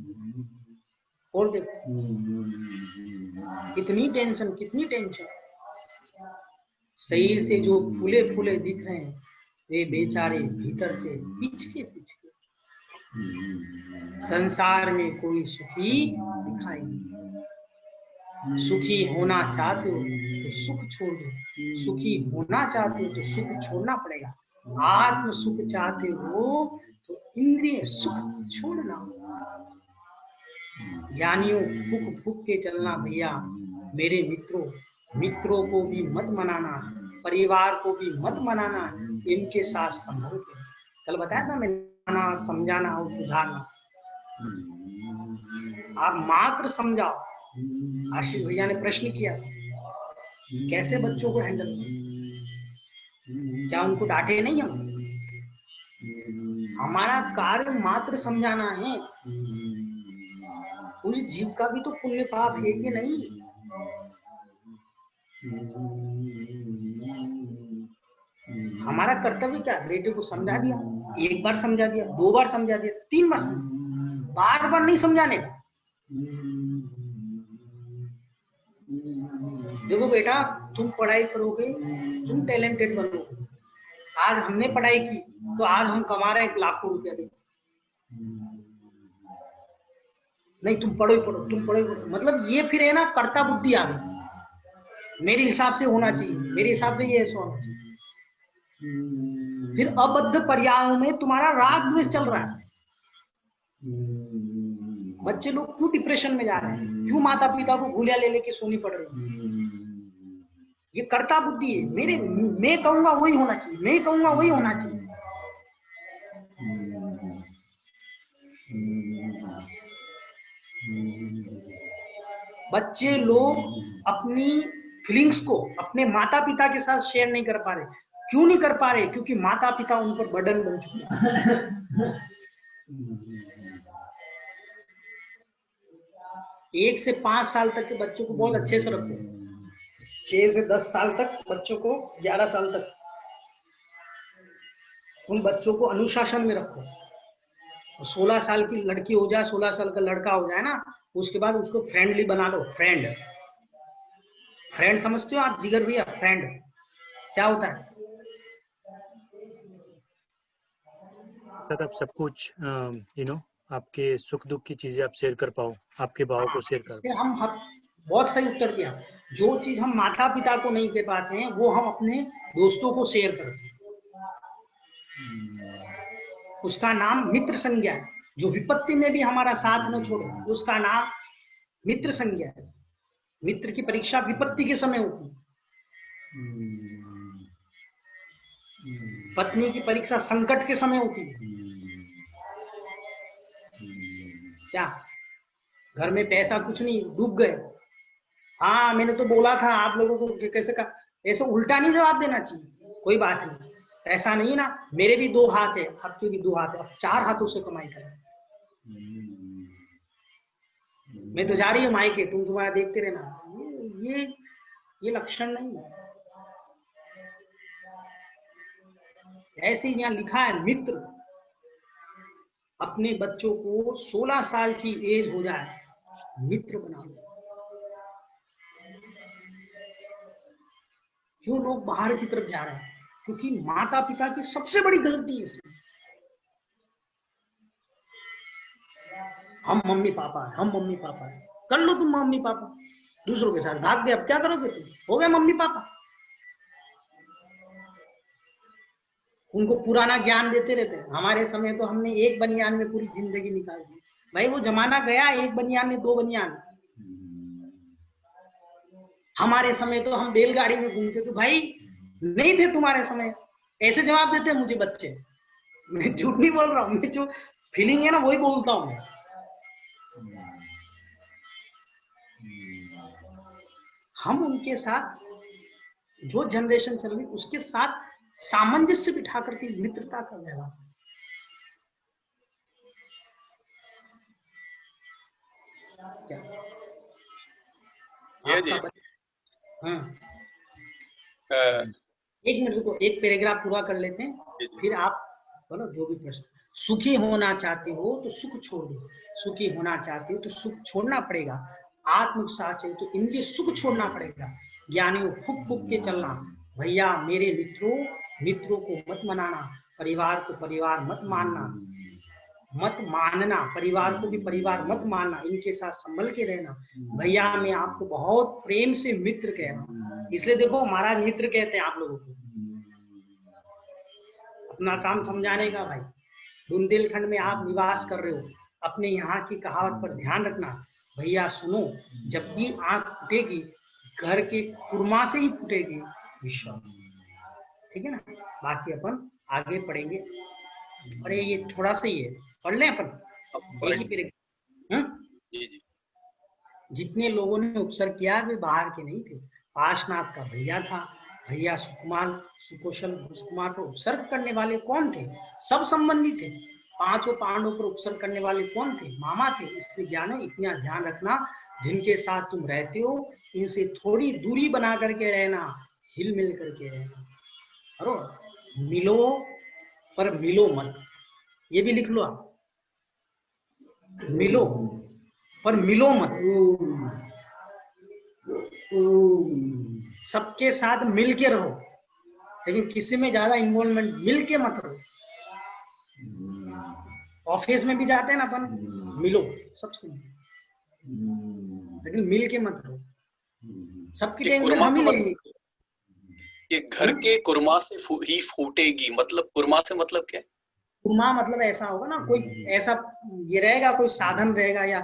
[SPEAKER 2] और देखो कितनी टेंशन, कितनी टेंशन। शरीर से जो फूले फूले दिख रहे हैं, वे बेचारे भीतर से पिचके पिचके। संसार में कोई सुखी दिखाई नहीं। सुखी होना चाहते हो तो सुख छोड़ दो, सुखी होना चाहते हो तो सुख छोड़ना पड़ेगा। आत्म सुख चाहते हो तो इंद्रिय सुख छोड़ना। ज्ञानियों फूक फूक के चलना भैया। मेरे मित्रों को भी मत मनाना, परिवार को भी मत मनाना, इनके साथ संभल के। कल बताया था मैंने, समझाना और सुधारना। आप मात्र समझाओ। आशीष भैया ने प्रश्न किया कैसे बच्चों को हैंडल करें, क्या उनको डांटे नहीं हम? हमारा कार्य मात्र समझाना है। उस जीव का भी तो पुण्य पाप है कि नहीं? हमारा कर्तव्य क्या? बेटे को समझा दिया, 1 बार समझा दिया, 2 बार समझा दिया, 3 बार समझा, बार बार नहीं समझाने का। देखो बेटा, तुम पढ़ाई करोगे, तुम टैलेंटेड बनोगे। आज हमने पढ़ाई की तो आज हम कमा रहे हैं लाखों रुपया। नहीं तुम पढ़ो ही पढ़ो, तुम पढ़ो ही पढ़ो, मतलब ये फिर है ना कर्ता बुद्धि आ गई। मेरे हिसाब से होना चाहिए, मेरे हिसाब से ये ऐसा होना चाहिए। फिर अबद्ध पर्यायों में तुम्हारा राग द्वेष चल रहा है। बच्चे लोग क्यों डिप्रेशन में जा रहे हैं, क्यों माता पिता को गोलियां ले लेके सोनी पड़ रही है? ये कर्ता बुद्धि है। मैं कहूंगा वही होना चाहिए, मैं कहूंगा वही होना चाहिए। बच्चे लोग अपनी फीलिंग्स को अपने माता पिता के साथ शेयर नहीं कर पा रहे। क्यों नहीं कर पा रहे? क्योंकि माता पिता उन पर बर्डन बन चुके हैं। 1 से 5 साल तक के बच्चों को बहुत अच्छे से रखो, 6 से 10 साल तक बच्चों को, 11 साल तक उन बच्चों को अनुशासन में रखो। 16 साल की लड़की हो जाए, 16 साल का लड़का हो जाए ना, उसके बाद उसको फ्रेंडली बना दो। फ्रेंड समझते हो आप जिगर भैया? फ्रेंड क्या होता है?
[SPEAKER 1] सर आप सब कुछ आपके सुख दुख की चीजें आप शेयर कर पाओ, आपके भाव को शेयर कर पाओ।
[SPEAKER 2] हम बहुत सही उत्तर दिया। जो चीज हम माता पिता को नहीं दे पाते हैं वो हम अपने दोस्तों को शेयर करते हैं। उसका नाम मित्र संज्ञा है। जो विपत्ति में भी हमारा साथ न छोड़े उसका नाम मित्र संज्ञा है। मित्र की परीक्षा विपत्ति के समय होती है, पत्नी की परीक्षा संकट के समय होती है। क्या घर में पैसा कुछ नहीं, डूब गए? हाँ मैंने तो बोला था आप लोगों को कैसे का, ऐसा उल्टा नहीं जवाब देना चाहिए। कोई बात नहीं, ऐसा नहीं ना, मेरे भी 2 हाथ है, आपके भी 2 हाथ है, अब 4 हाथों से कमाई करें। मैं तो जा रही हूँ मायके, तुम तुम्हारा देखते रहना। ये लक्षण नहीं है। ऐसे ही यहाँ लिखा है, मित्र अपने बच्चों को 16 साल की एज हो जाए मित्र बना लो। क्यों लोग बाहर की तरफ जा रहे हैं? क्योंकि माता पिता की सबसे बड़ी गलती है इसमें। हम मम्मी पापा है, कर लो तुम मम्मी पापा, दूसरों के साथ भाग गए, अब क्या करोगे तुम? हो गए मम्मी पापा। उनको पुराना ज्ञान देते रहते हैं। हमारे समय तो हमने एक बनियान में पूरी जिंदगी निकाल दी। भाई वो जमाना गया, एक बनियान में 2 बनियान। हमारे समय तो हम बैलगाड़ी में घूमते थे। भाई नहीं थे तुम्हारे समय। ऐसे जवाब देते हैं मुझे बच्चे। मैं झूठ नहीं बोल रहा हूँ, मैं जो फीलिंग है ना वही बोलता हूँ मैं। हम उनके साथ, जो जनरेशन चल रही उसके साथ सामंजस्य बिठा करके मित्रता का व्यवहार। क्या
[SPEAKER 4] ये जी
[SPEAKER 2] हाँ, एक मिनट रुको, एक पैराग्राफ पूरा कर लेते हैं, फिर आप बोलो जो भी प्रश्न। सुखी होना चाहते हो तो सुख छोड़ दो, सुखी होना चाहते हो तो सुख छोड़ना पड़ेगा। आत्म उत्साह चाहिए तो इंद्रिय सुख छोड़ना पड़ेगा। ज्ञानियों फूक फूक के चलना। भैया मेरे मित्रों को मत मनाना, परिवार को परिवार मत मानना, परिवार को भी परिवार मत मानना, इनके साथ संभल के रहना। भैया मैं आपको बहुत प्रेम से मित्र कह रहा हूँ, इसलिए देखो महाराज मित्र कहते हैं आप लोगों को। अपना काम समझाने का। भाई बुंदेलखंड में आप निवास कर रहे हो, अपने यहाँ की कहावत पर ध्यान रखना। भैया सुनो, जब भी आंख फूटेगी घर के कुरमा से ही फूटेगी विश्वास। ठीक है ना? बाकी अपन आगे पढ़ेंगे। अरे ये थोड़ा सा ही है, पढ़ लें अपन एक ही पीरियड।
[SPEAKER 4] जी।
[SPEAKER 2] जितने लोगों ने उपसर्ग किया वे बाहर के नहीं थे। पाशनाथ का भैया था, भैया सुकुमार सुकौशल घुसकुमार को उपसर्ग करने वाले कौन थे? सब संबंधी थे। 5 पांडवों पर उपसर्ग करने वाले कौन थे? मामा थे। इसलिए ज्ञानो इतना ध्यान रखना, जिनके साथ तुम रहते हो इनसे थोड़ी दूरी बना करके रहना, हिल मिल करके रहना। और मिलो पर मिलो मत, ये भी लिख लो आप। मिलो पर मिलो मत। सबके साथ मिल के रहो, लेकिन किसी में ज्यादा इन्वॉल्वमेंट मिल के मत रहो। ऑफिस में भी जाते हैं ना अपन, मिलो सबसे, लेकिन मिल के मत रहो। सबकी टेंशन हम ही लेंगे।
[SPEAKER 4] ये घर के कुरमा से ही फूटेगी, मतलब कुरमा से मतलब क्या है?
[SPEAKER 2] कुर्मा मतलब ऐसा होगा ना, कोई ऐसा ये रहेगा, कोई साधन रहेगा या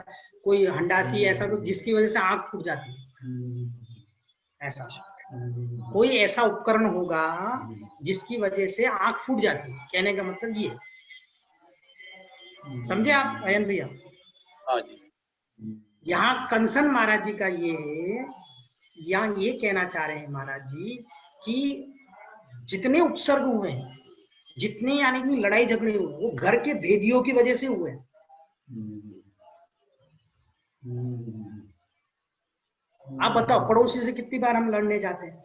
[SPEAKER 2] कोई हंडासी ऐसा कुछ जिसकी वजह से आंख फूट जाती है, ऐसा कोई ऐसा उपकरण होगा जिसकी वजह से आंख फूट जाती है। कहने का मतलब ये, समझे आप अयन भैया?
[SPEAKER 4] हाँ जी।
[SPEAKER 2] यहाँ कंसन महाराज जी का ये है, यहाँ ये कहना चाह रहे हैं महाराज जी कि जितने उपसर्ग हुए हैं, जितने यानी कि लड़ाई झगड़े हुए, वो घर के भेदियों की वजह से हुए हैं। आप बताओ, पड़ोसी से कितनी बार हम लड़ने जाते हैं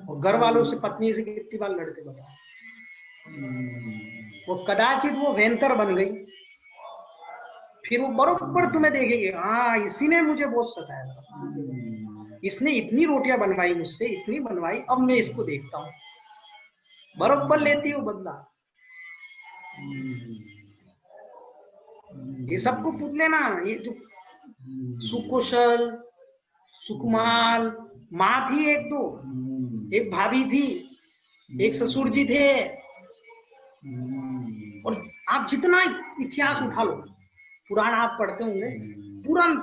[SPEAKER 2] और घर वालों से, पत्नी से कितनी बार लड़ते, बताओ। वो कदाचित वो वेंतर बन गई, फिर वो बरोबर तुम्हें देखेगी, हाँ इसी ने मुझे बहुत सताया, इसने इतनी रोटियां बनवाई मुझसे, इतनी बनवाई, अब मैं इसको देखता हूँ, बरोबर लेती हूँ बदला। ये सबको पूछ लेना, ये जो सुकुशल सुकुमाल माँ थी, एक दो, एक भाभी थी, एक ससुर जी थे, और आप जितना इतिहास उठा लो, पुराण आप पढ़ते होंगे, पुराण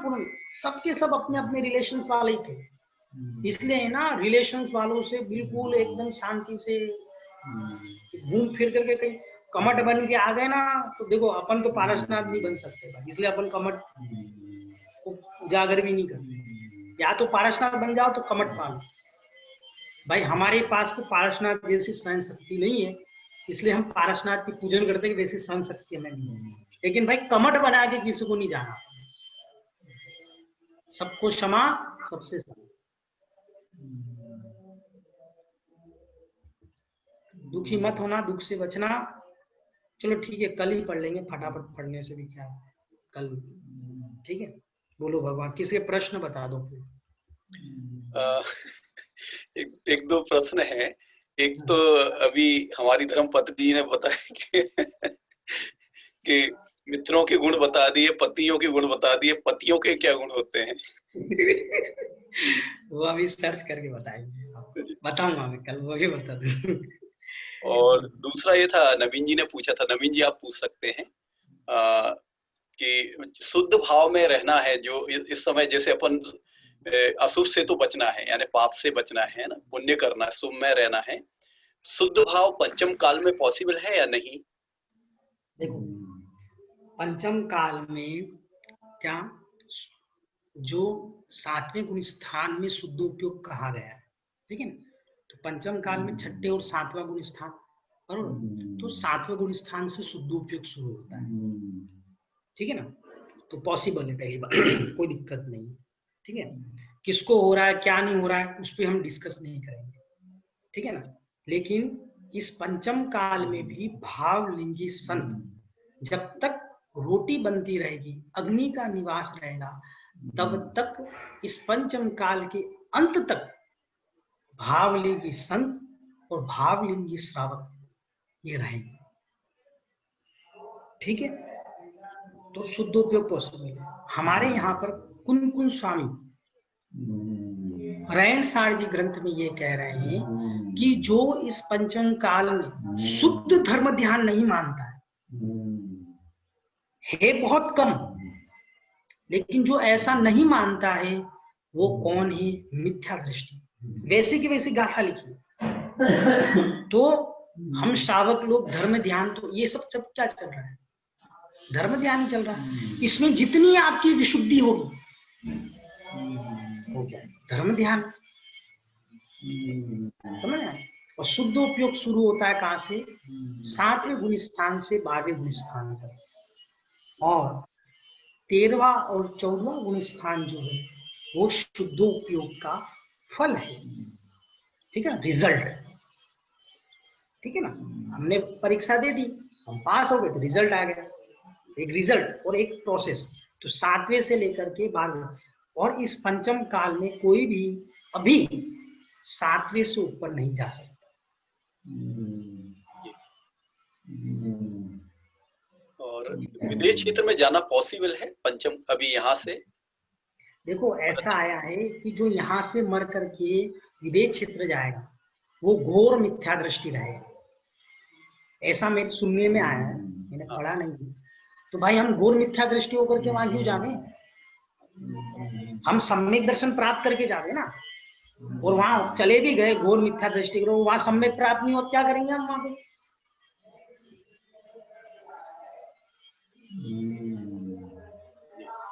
[SPEAKER 2] सबके सब अपने अपने रिलेशंस वाले ही थे। इसलिए ना रिलेशंस वालों से बिल्कुल एकदम शांति से घूम फिर करके कहीं कमट बन के आ गए ना, तो देखो अपन तो पारसनाथ नहीं बन सकते, इसलिए अपन कमट को उजागर भी नहीं करते। या तो पारसनाथ बन जाओ तो कमट पालो। भाई हमारे पास तो पारसनाथ जैसी सहन शक्ति नहीं है, इसलिए हम पारसनाथ की पूजन करते हैं, वैसी सहन शक्ति हमें नहीं है। लेकिन भाई कमट बना के किसी को नहीं जाना, सबको क्षमा, सबसे क्षमा। दुखी मत होना, दुख से बचना। चलो ठीक है, कल ही पढ़ लेंगे, फटाफट पढ़ने से भी क्या है, कल ठीक है। बोलो भगवान, किसके प्रश्न बता दो।
[SPEAKER 4] एक दो प्रश्न है। एक तो अभी हमारी धर्म पत्नी ने बताया कि मित्रों के गुण बता दिए, पतियों के गुण बता दिए, पतियों के क्या गुण होते हैं?
[SPEAKER 2] वो अभी सर्च करके बताएंगे, बताऊंगा मैं कल, वो भी बता दूं।
[SPEAKER 4] और दूसरा ये था, नवीन जी ने पूछा था, नवीन जी आप पूछ सकते हैं कि शुद्ध भाव में रहना है, जो इस समय जैसे अपन अशुभ से तो बचना है, यानी पाप से बचना है ना, पुण्य करना है, शुभ में रहना है, शुद्ध भाव पंचम काल में पॉसिबल है या नहीं?
[SPEAKER 2] देखो पंचम काल में क्या, जो 7वें गुण स्थान में शुद्ध उपयोग कहा गया है, ठीक है ना, तो पंचम काल में 6ठे और 7वां गुण स्थान, बरोबर, तो 7वें गुण स्थान से शुद्ध उपयोग शुरू होता है, ठीक है ना, तो पॉसिबल है पहली बात, कोई दिक्कत नहीं, ठीक है। किसको हो रहा है, क्या नहीं हो रहा है, उस पर हम डिस्कस नहीं करेंगे, ठीक है ना। लेकिन इस पंचम काल में भी भावलिंगी संत जब तक रोटी बनती रहेगी, अग्नि का निवास रहेगा, तब तक इस पंचम काल के अंत तक भावलिंगी संत और भावलिंगी श्रावक ये रहेंगे, ठीक है। तो शुद्ध उपयोग पॉसिबल है। हमारे यहाँ पर कुन स्वामी रैन सार जी ग्रंथ में ये कह रहे हैं कि जो इस पंचम काल में शुद्ध धर्म ध्यान नहीं मानता है बहुत कम, लेकिन जो ऐसा नहीं मानता है वो कौन है, मिथ्या दृष्टि, वैसे की वैसी गाथा लिखी। तो हम श्रावक लोग धर्म ध्यान, तो ये सब क्या चल रहा है, धर्म ध्यान ही चल रहा है। इसमें जितनी आपकी विशुद्धि होगी हो गया धर्म ध्यान, समझ आए। और शुद्ध उपयोग शुरू होता है कहां से, 7वें गुण स्थान से 12वें गुण स्थान तक, और 13वां और 14वां गुण स्थान जो है वो शुद्ध उपयोग का फल है, ठीक है, रिजल्ट, ठीक है ना। हमने परीक्षा दे दी, हम पास हो गए, तो रिजल्ट आ गया, एक रिजल्ट और एक प्रोसेस। तो 7वें से लेकर के 12वें, और इस पंचम काल में कोई भी अभी 7वें से ऊपर नहीं जा सकता।
[SPEAKER 4] और विदेश क्षेत्र में जाना पॉसिबल है पंचम, अभी यहाँ से?
[SPEAKER 2] देखो ऐसा आया है कि जो यहाँ से मर करके विदेश क्षेत्र जाएगा वो घोर मिथ्या दृष्टि रहेगा, ऐसा मेरे सुनने में आया है, मैंने पढ़ा नहीं। तो भाई हम घोर मिथ्या दृष्टि होकर के वहां क्यों जावे? हम सम्यक दर्शन प्राप्त करके जावे ना। और वहां चले भी गए घोर मिथ्या दृष्टि करो, वहां सम्यक प्राप्त नहीं हो, क्या करेंगे हम वहां पे?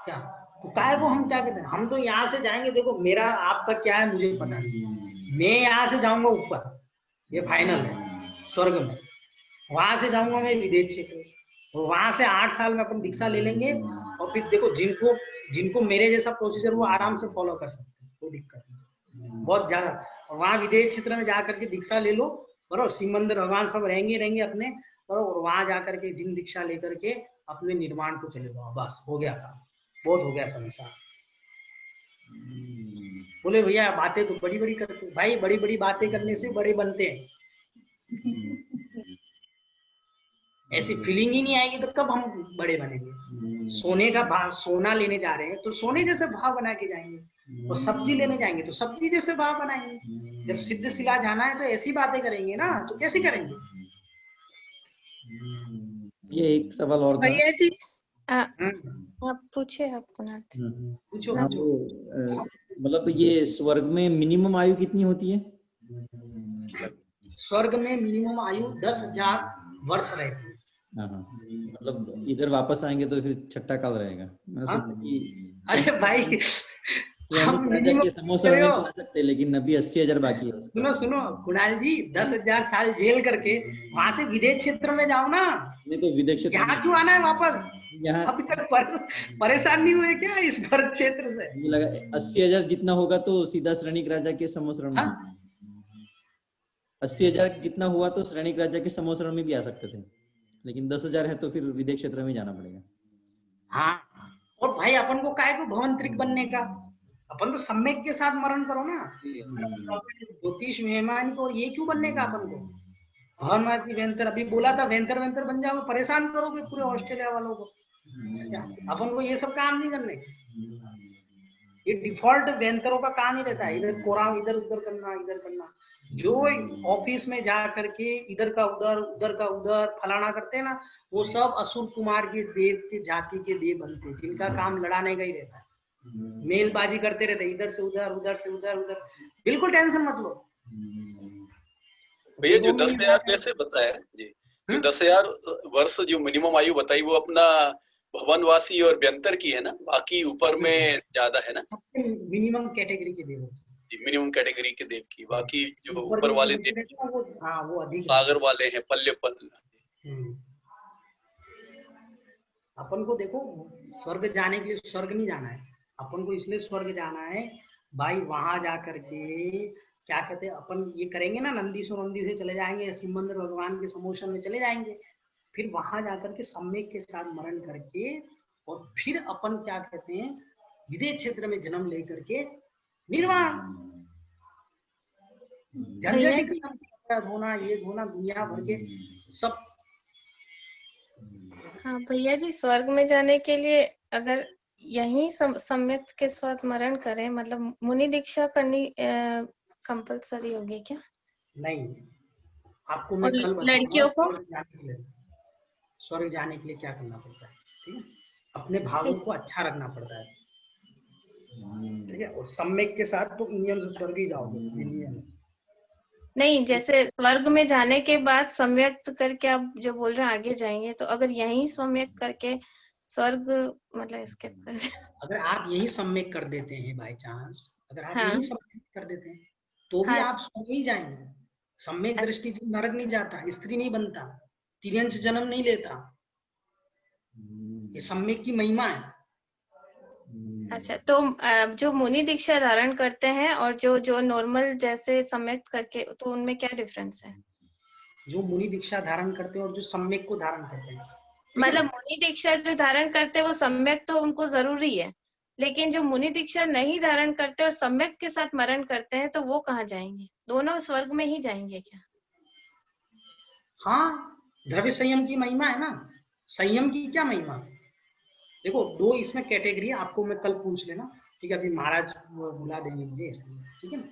[SPEAKER 2] क्या तो काय को हम क्या कहते हैं? हम तो यहाँ से जाएंगे, देखो मेरा आपका क्या है मुझे पता नहीं, मैं यहाँ से जाऊंगा ऊपर, ये फाइनल है, स्वर्ग में। वहां से जाऊंगा मैं विदेश क्षेत्र, और वहां से 8 साल में अपन दीक्षा ले लेंगे। और फिर देखो जिनको जिनको मेरे जैसा प्रोसीजर वो आराम से फॉलो कर सकते हैं, कोई दिक्कत नहीं, बहुत ज्यादा। और वहां विदेश क्षेत्र में जाकर के दीक्षा ले लो, बराबर, शिव मंदिर भगवान सब रहेंगे अपने, और वहां जाकर के जिन दीक्षा लेकर के अपने निर्माण को चले जाओ, बस हो गया काम, बहुत हो गया संसार। बोले भैया बातें तो बड़ी बड़ी करते, भाई बड़ी बड़ी बातें करने से बड़े बनते हैं। ऐसी फीलिंग ही नहीं आएगी तो कब हम बड़े बनेंगे? सोने का भाव, सोना लेने जा रहे हैं तो सोने जैसे भाव बना के जाएंगे, और सब्जी लेने जाएंगे तो सब्जी जैसे भाव बनाएंगे। जब सिद्ध शिला जाना है तो ऐसी बातें करेंगे ना, तो कैसे करेंगे?
[SPEAKER 5] ये एक सवाल और था
[SPEAKER 6] भैया जी, आप पूछे, आपको ना
[SPEAKER 2] पूछो
[SPEAKER 5] हाँ,
[SPEAKER 2] पूछो।
[SPEAKER 5] वो मतलब ये स्वर्ग में मिनिमम आयु कितनी होती है?
[SPEAKER 2] स्वर्ग में मिनिमम आयु 10,000 वर्ष रहती है।
[SPEAKER 5] हाँ, मतलब इधर वापस आएंगे तो फिर छठा काल रहेगा। मैंने
[SPEAKER 2] हाँ?
[SPEAKER 5] सुना कि
[SPEAKER 2] अरे भाई हम
[SPEAKER 5] श्रेणी
[SPEAKER 2] मिनिमम
[SPEAKER 5] के समोसरण में खिला सकते हैं, लेकिन अभी 80,000 बाकी है उसका।
[SPEAKER 2] सुनो सुनो कुणाल जी, 10,000 साल जेल करके वहां से विदेश क्षेत्र में जाओ ना।
[SPEAKER 5] नहीं तो विदेश क्षेत्र
[SPEAKER 2] यहाँ
[SPEAKER 5] में
[SPEAKER 2] क्यों आना है वापस?
[SPEAKER 5] यहाँ
[SPEAKER 2] अभी तक परेशान नहीं हुए क्या इस भरत क्षेत्र से?
[SPEAKER 5] मुझे लगा 80,000 जितना होगा तो सीधा श्रेणिक राजा के समोसरण में।
[SPEAKER 2] हाँ?
[SPEAKER 5] 80,000 जितना हुआ तो श्रेणिक राजा के समोसरण में भी आ सकते थे, लेकिन 10,000 है तो फिर विदेश क्षेत्र में जाना पड़ेगा।
[SPEAKER 2] हाँ, और भाई अपन को काय को भवंतरिक बनने का? अपन तो सम्यक के साथ मरण करो ना। ज्योतिष मेहमान को ये क्यों बनने का अपन को? भवनवासी वेंतर, अभी बोला था वेंतर वेंतर बन जाओगे, परेशान करोगे पूरे ऑस्ट्रेलिया वालों को। क्या अपन को ये सब काम नहीं करने? ये डिफॉल्ट वेंतरों का काम ही रहता है, इधर कोरा इधर उधर करना, इधर करना। जो ऑफिस में जा करके इधर का उधर, उधर का उधर फलाना करते हैं ना, वो सब असुर कुमार के देव के जाति के देव बनते हैं, जिनका काम लड़ाने का ही रहता है, मेलबाजी करते रहते, इधर से उधर, उधर से उधर, उधर। बिल्कुल टेंशन मत लो
[SPEAKER 4] भैया। जो 10,000 जैसे बताया जी, जो 10,000 वर्ष जो मिनिमम आयु बताई वो अपना भवनवासी और व्यंतर की है ना, बाकी ऊपर में ज्यादा है ना?
[SPEAKER 2] मिनिमम कैटेगरी के देव,
[SPEAKER 4] मिनिमम कैटेगरी के देव की, बाकी जो ऊपर वाले देव
[SPEAKER 2] वो अधिक
[SPEAKER 4] सागर वाले हैं, पल्लेपन।
[SPEAKER 2] अपन को देखो स्वर्ग जाने के लिए स्वर्ग नहीं जाना है, अपन को इसलिए स्वर्ग जाना है भाई। वहां जा करके क्या कहते हैं, अपन ये करेंगे ना, नंदी से चले जाएंगे, शिव मंदिर भगवान के समोसन में चले जाएंगे, फिर वहां जाकर के सम्यक के साथ मरण करके, और फिर अपन क्या कहते हैं विदेश क्षेत्र में जन्म लेकर के निर्वाण, धोना ये धोना दुनिया भर के सब।
[SPEAKER 6] हाँ भैया जी, स्वर्ग में जाने के लिए अगर यही सम्यक के साथ मरण करें, मतलब मुनि दीक्षा करनी कंपलसरी होगी क्या?
[SPEAKER 2] नहीं, आपको मैं कल
[SPEAKER 6] लड़कियों को
[SPEAKER 2] स्वर्ग जाने के लिए क्या करना पड़ता है, ठीक है? अपने भावों को अच्छा रखना पड़ता है, ठीक है? और सम्यक के साथ तो इंडियन से स्वर्ग ही जाओगे।
[SPEAKER 6] नहीं, जैसे स्वर्ग में जाने के बाद सम्यक करके आप जो बोल रहे हैं आगे जाएंगे, तो अगर यही सम्यक करके स्वर्ग मतलब स्किप कर
[SPEAKER 2] अगर आप यही सम्यक कर देते हैं बाय चांस, अगर आप
[SPEAKER 6] हाँ।
[SPEAKER 2] यही सम्यक कर देते हैं तो भी आप स्वर्ग ही जाएंगे। सम्यक दृष्टि नरक नहीं जाता, स्त्री नहीं बनता, तिर्यंश जन्म नहीं लेता, ये सम्यक की महिमा है।
[SPEAKER 6] अच्छा, तो जो मुनि दीक्षा धारण करते हैं और जो नॉर्मल जैसे सम्यक करके, तो उनमें क्या डिफरेंस है?
[SPEAKER 2] जो मुनि दीक्षा धारण करते हैं और जो सम्यक को धारण करते हैं,
[SPEAKER 6] मतलब मुनि दीक्षा जो धारण करते हैं वो सम्यक तो उनको जरूरी है, लेकिन जो मुनि दीक्षा नहीं धारण करते और सम्यक के साथ मरण करते हैं तो वो कहाँ जाएंगे? दोनों स्वर्ग में ही जाएंगे क्या?
[SPEAKER 2] हाँ, द्रव्य संयम की महिमा है ना, संयम की क्या महिमा? देखो दो इसमें कैटेगरी, आपको मैं कल पूछ लेना, ठीक है? अभी महाराज बुला देंगे मुझे, ठीक है ना?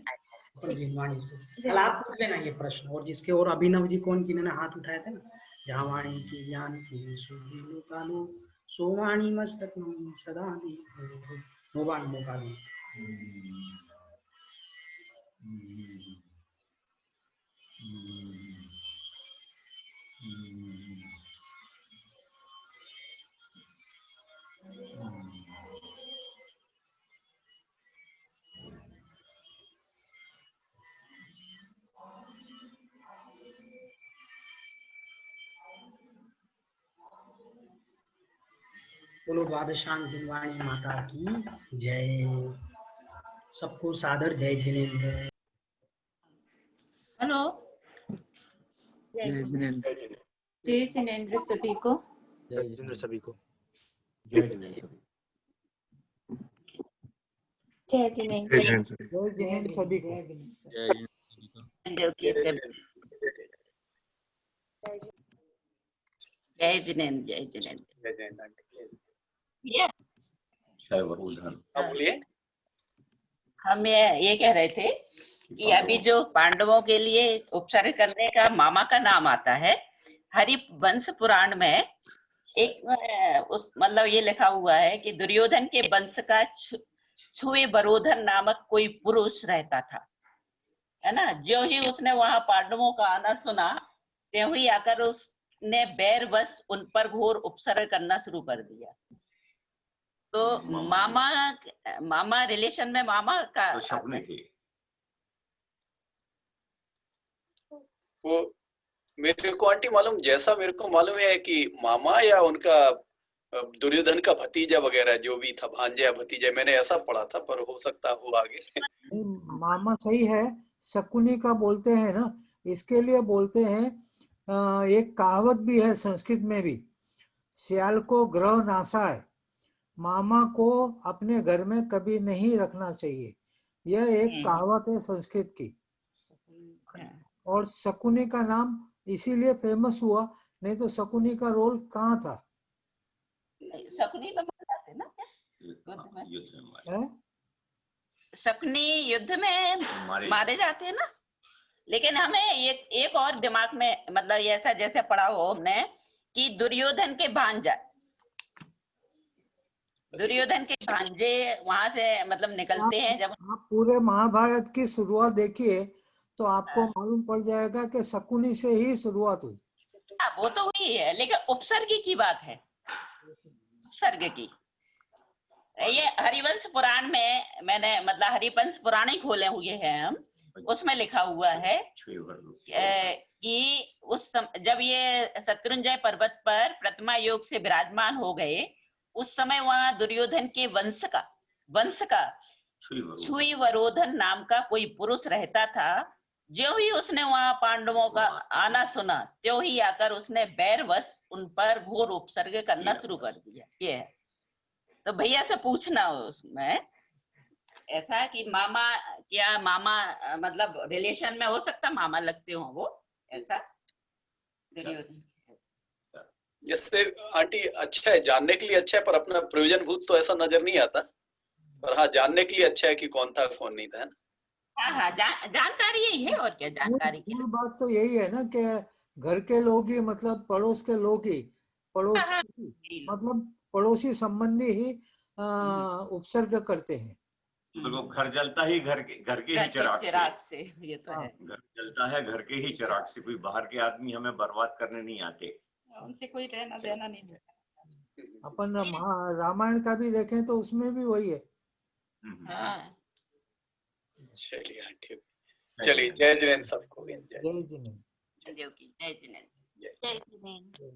[SPEAKER 2] जिनवाणी जी, कल आप पूछ लेना ये प्रश्न, और जिसके और अभिनव जी कौन जिन्होंने हाथ उठाए थे ना, जहाँ वाणी की ज्ञान की सुधीनु कालो सोवाणी मस्तक सदा दी मोबान मोबान। बोलो द्वादशांग जिनवाणी माता की जय। सबको सादर जय जिनेंद्र।
[SPEAKER 7] हेलो,
[SPEAKER 1] जय जिनेंद्र।
[SPEAKER 7] जय जिनेंद्र सभी को।
[SPEAKER 1] जय जिनेंद्र सभी को।
[SPEAKER 5] जय जिनेंद्र सभी।
[SPEAKER 8] जय जिनेंद्र।
[SPEAKER 9] जय जिनेंद्र सभी को।
[SPEAKER 7] जय जिनेंद्र, जय जिनेंद्र।
[SPEAKER 4] बोलिए।
[SPEAKER 7] हम ये कह रहे थे कि अभी जो पांडवों के लिए उपसर्ग करने का मामा का नाम आता है, हरिवंश पुराण में एक उस मतलब ये लिखा हुआ है कि दुर्योधन के वंश का छुए बरोधन नामक कोई पुरुष रहता था, है ना। जो ही उसने वहां पांडवों का आना सुना, त्यों ही आकर उसने बैरवश उन पर घोर उपसर्ग करना शुरू कर दिया। तो मामा रिलेशन में मामा का
[SPEAKER 3] तो सपने थे
[SPEAKER 4] वो मेरे को आंटी मालूम, जैसा मेरे को मालूम है कि मामा या उनका दुर्योधन का भतीजा वगैरह जो भी था, भांजा भतीजा, मैंने ऐसा पढ़ा था, पर हो सकता हो आगे।
[SPEAKER 9] मामा सही है, शकुनी का बोलते हैं ना, इसके लिए बोलते हैं। एक कहावत भी है संस्कृत में भी, सियाल को ग्रह नासा है, मामा को अपने घर में कभी नहीं रखना चाहिए। यह एक कहावत है संस्कृत की। और शकुनी का नाम इसीलिए फेमस हुआ, नहीं तो शकुनी का रोल कहाँ था।
[SPEAKER 7] शकुनी तो मर जाते ना युद्ध में। शकुनी युद्ध में मारे जाते हैं ना। लेकिन हमें एक और दिमाग में मतलब ऐसा जैसे पढ़ा हो हमने कि दुर्योधन के भांजा, दुर्योधन के भांजे वहां से मतलब निकलते हैं। जब
[SPEAKER 9] आप पूरे महाभारत की शुरुआत देखिए तो आपको मालूम पड़ जाएगा कि शकुनी से ही शुरुआत हुई।
[SPEAKER 7] वो तो हुई है, लेकिन उपसर्ग की बात है, उपसर्ग की। ये हरिवंश पुराण में मैंने मतलब हरिवंश पुराण ही खोले हुए हैं हम, उसमें लिखा हुआ है कि जब ये शत्रुंजय पर्वत पर प्रतिमा योग से विराजमान हो गए, उस समय वहां दुर्योधन के वंश का छुईवरोधन नाम का कोई पुरुष रहता था। जो ही उसने वहां पांडवों का आना सुना, त्यों ही आकर उसने बैरवश उन पर घोर उपसर्ग करना शुरू कर दिया। ये है। तो भैया से पूछना उसमें ऐसा कि मामा क्या मामा मतलब रिलेशन में हो सकता, मामा लगते हो वो, ऐसा दुर्योधन।
[SPEAKER 4] जैसे आंटी अच्छा है, जानने के लिए अच्छा है, पर अपना प्रयोजन भूत तो ऐसा नजर नहीं आता। पर हाँ, जानने के लिए अच्छा है कि कौन था कौन नहीं था, है ना।
[SPEAKER 7] हाँ, जानकारी यही है, और क्या जानकारी की
[SPEAKER 9] बात तो यही है ना कि घर के लोग ही मतलब पड़ोस के लोग ही मतलब पड़ोसी संबंधी ही उपसर्ग करते हैं।
[SPEAKER 3] मतलब घर जलता ही घर के ही चिराग से।
[SPEAKER 7] ये तो है।
[SPEAKER 3] घर जलता है घर के ही चिराग से। कोई बाहर के आदमी हमें बर्बाद करने नहीं आते,
[SPEAKER 7] उनसे कोई रहना देना नहीं।
[SPEAKER 9] अपन रामायण का भी देखें तो उसमें भी वही है।
[SPEAKER 4] चलिए आंटी, चलिए जय जिनेंद्र सबको।
[SPEAKER 9] जय जिनेंद्र।
[SPEAKER 7] जय जिनेंद्र।
[SPEAKER 8] जय जिनेंद्र।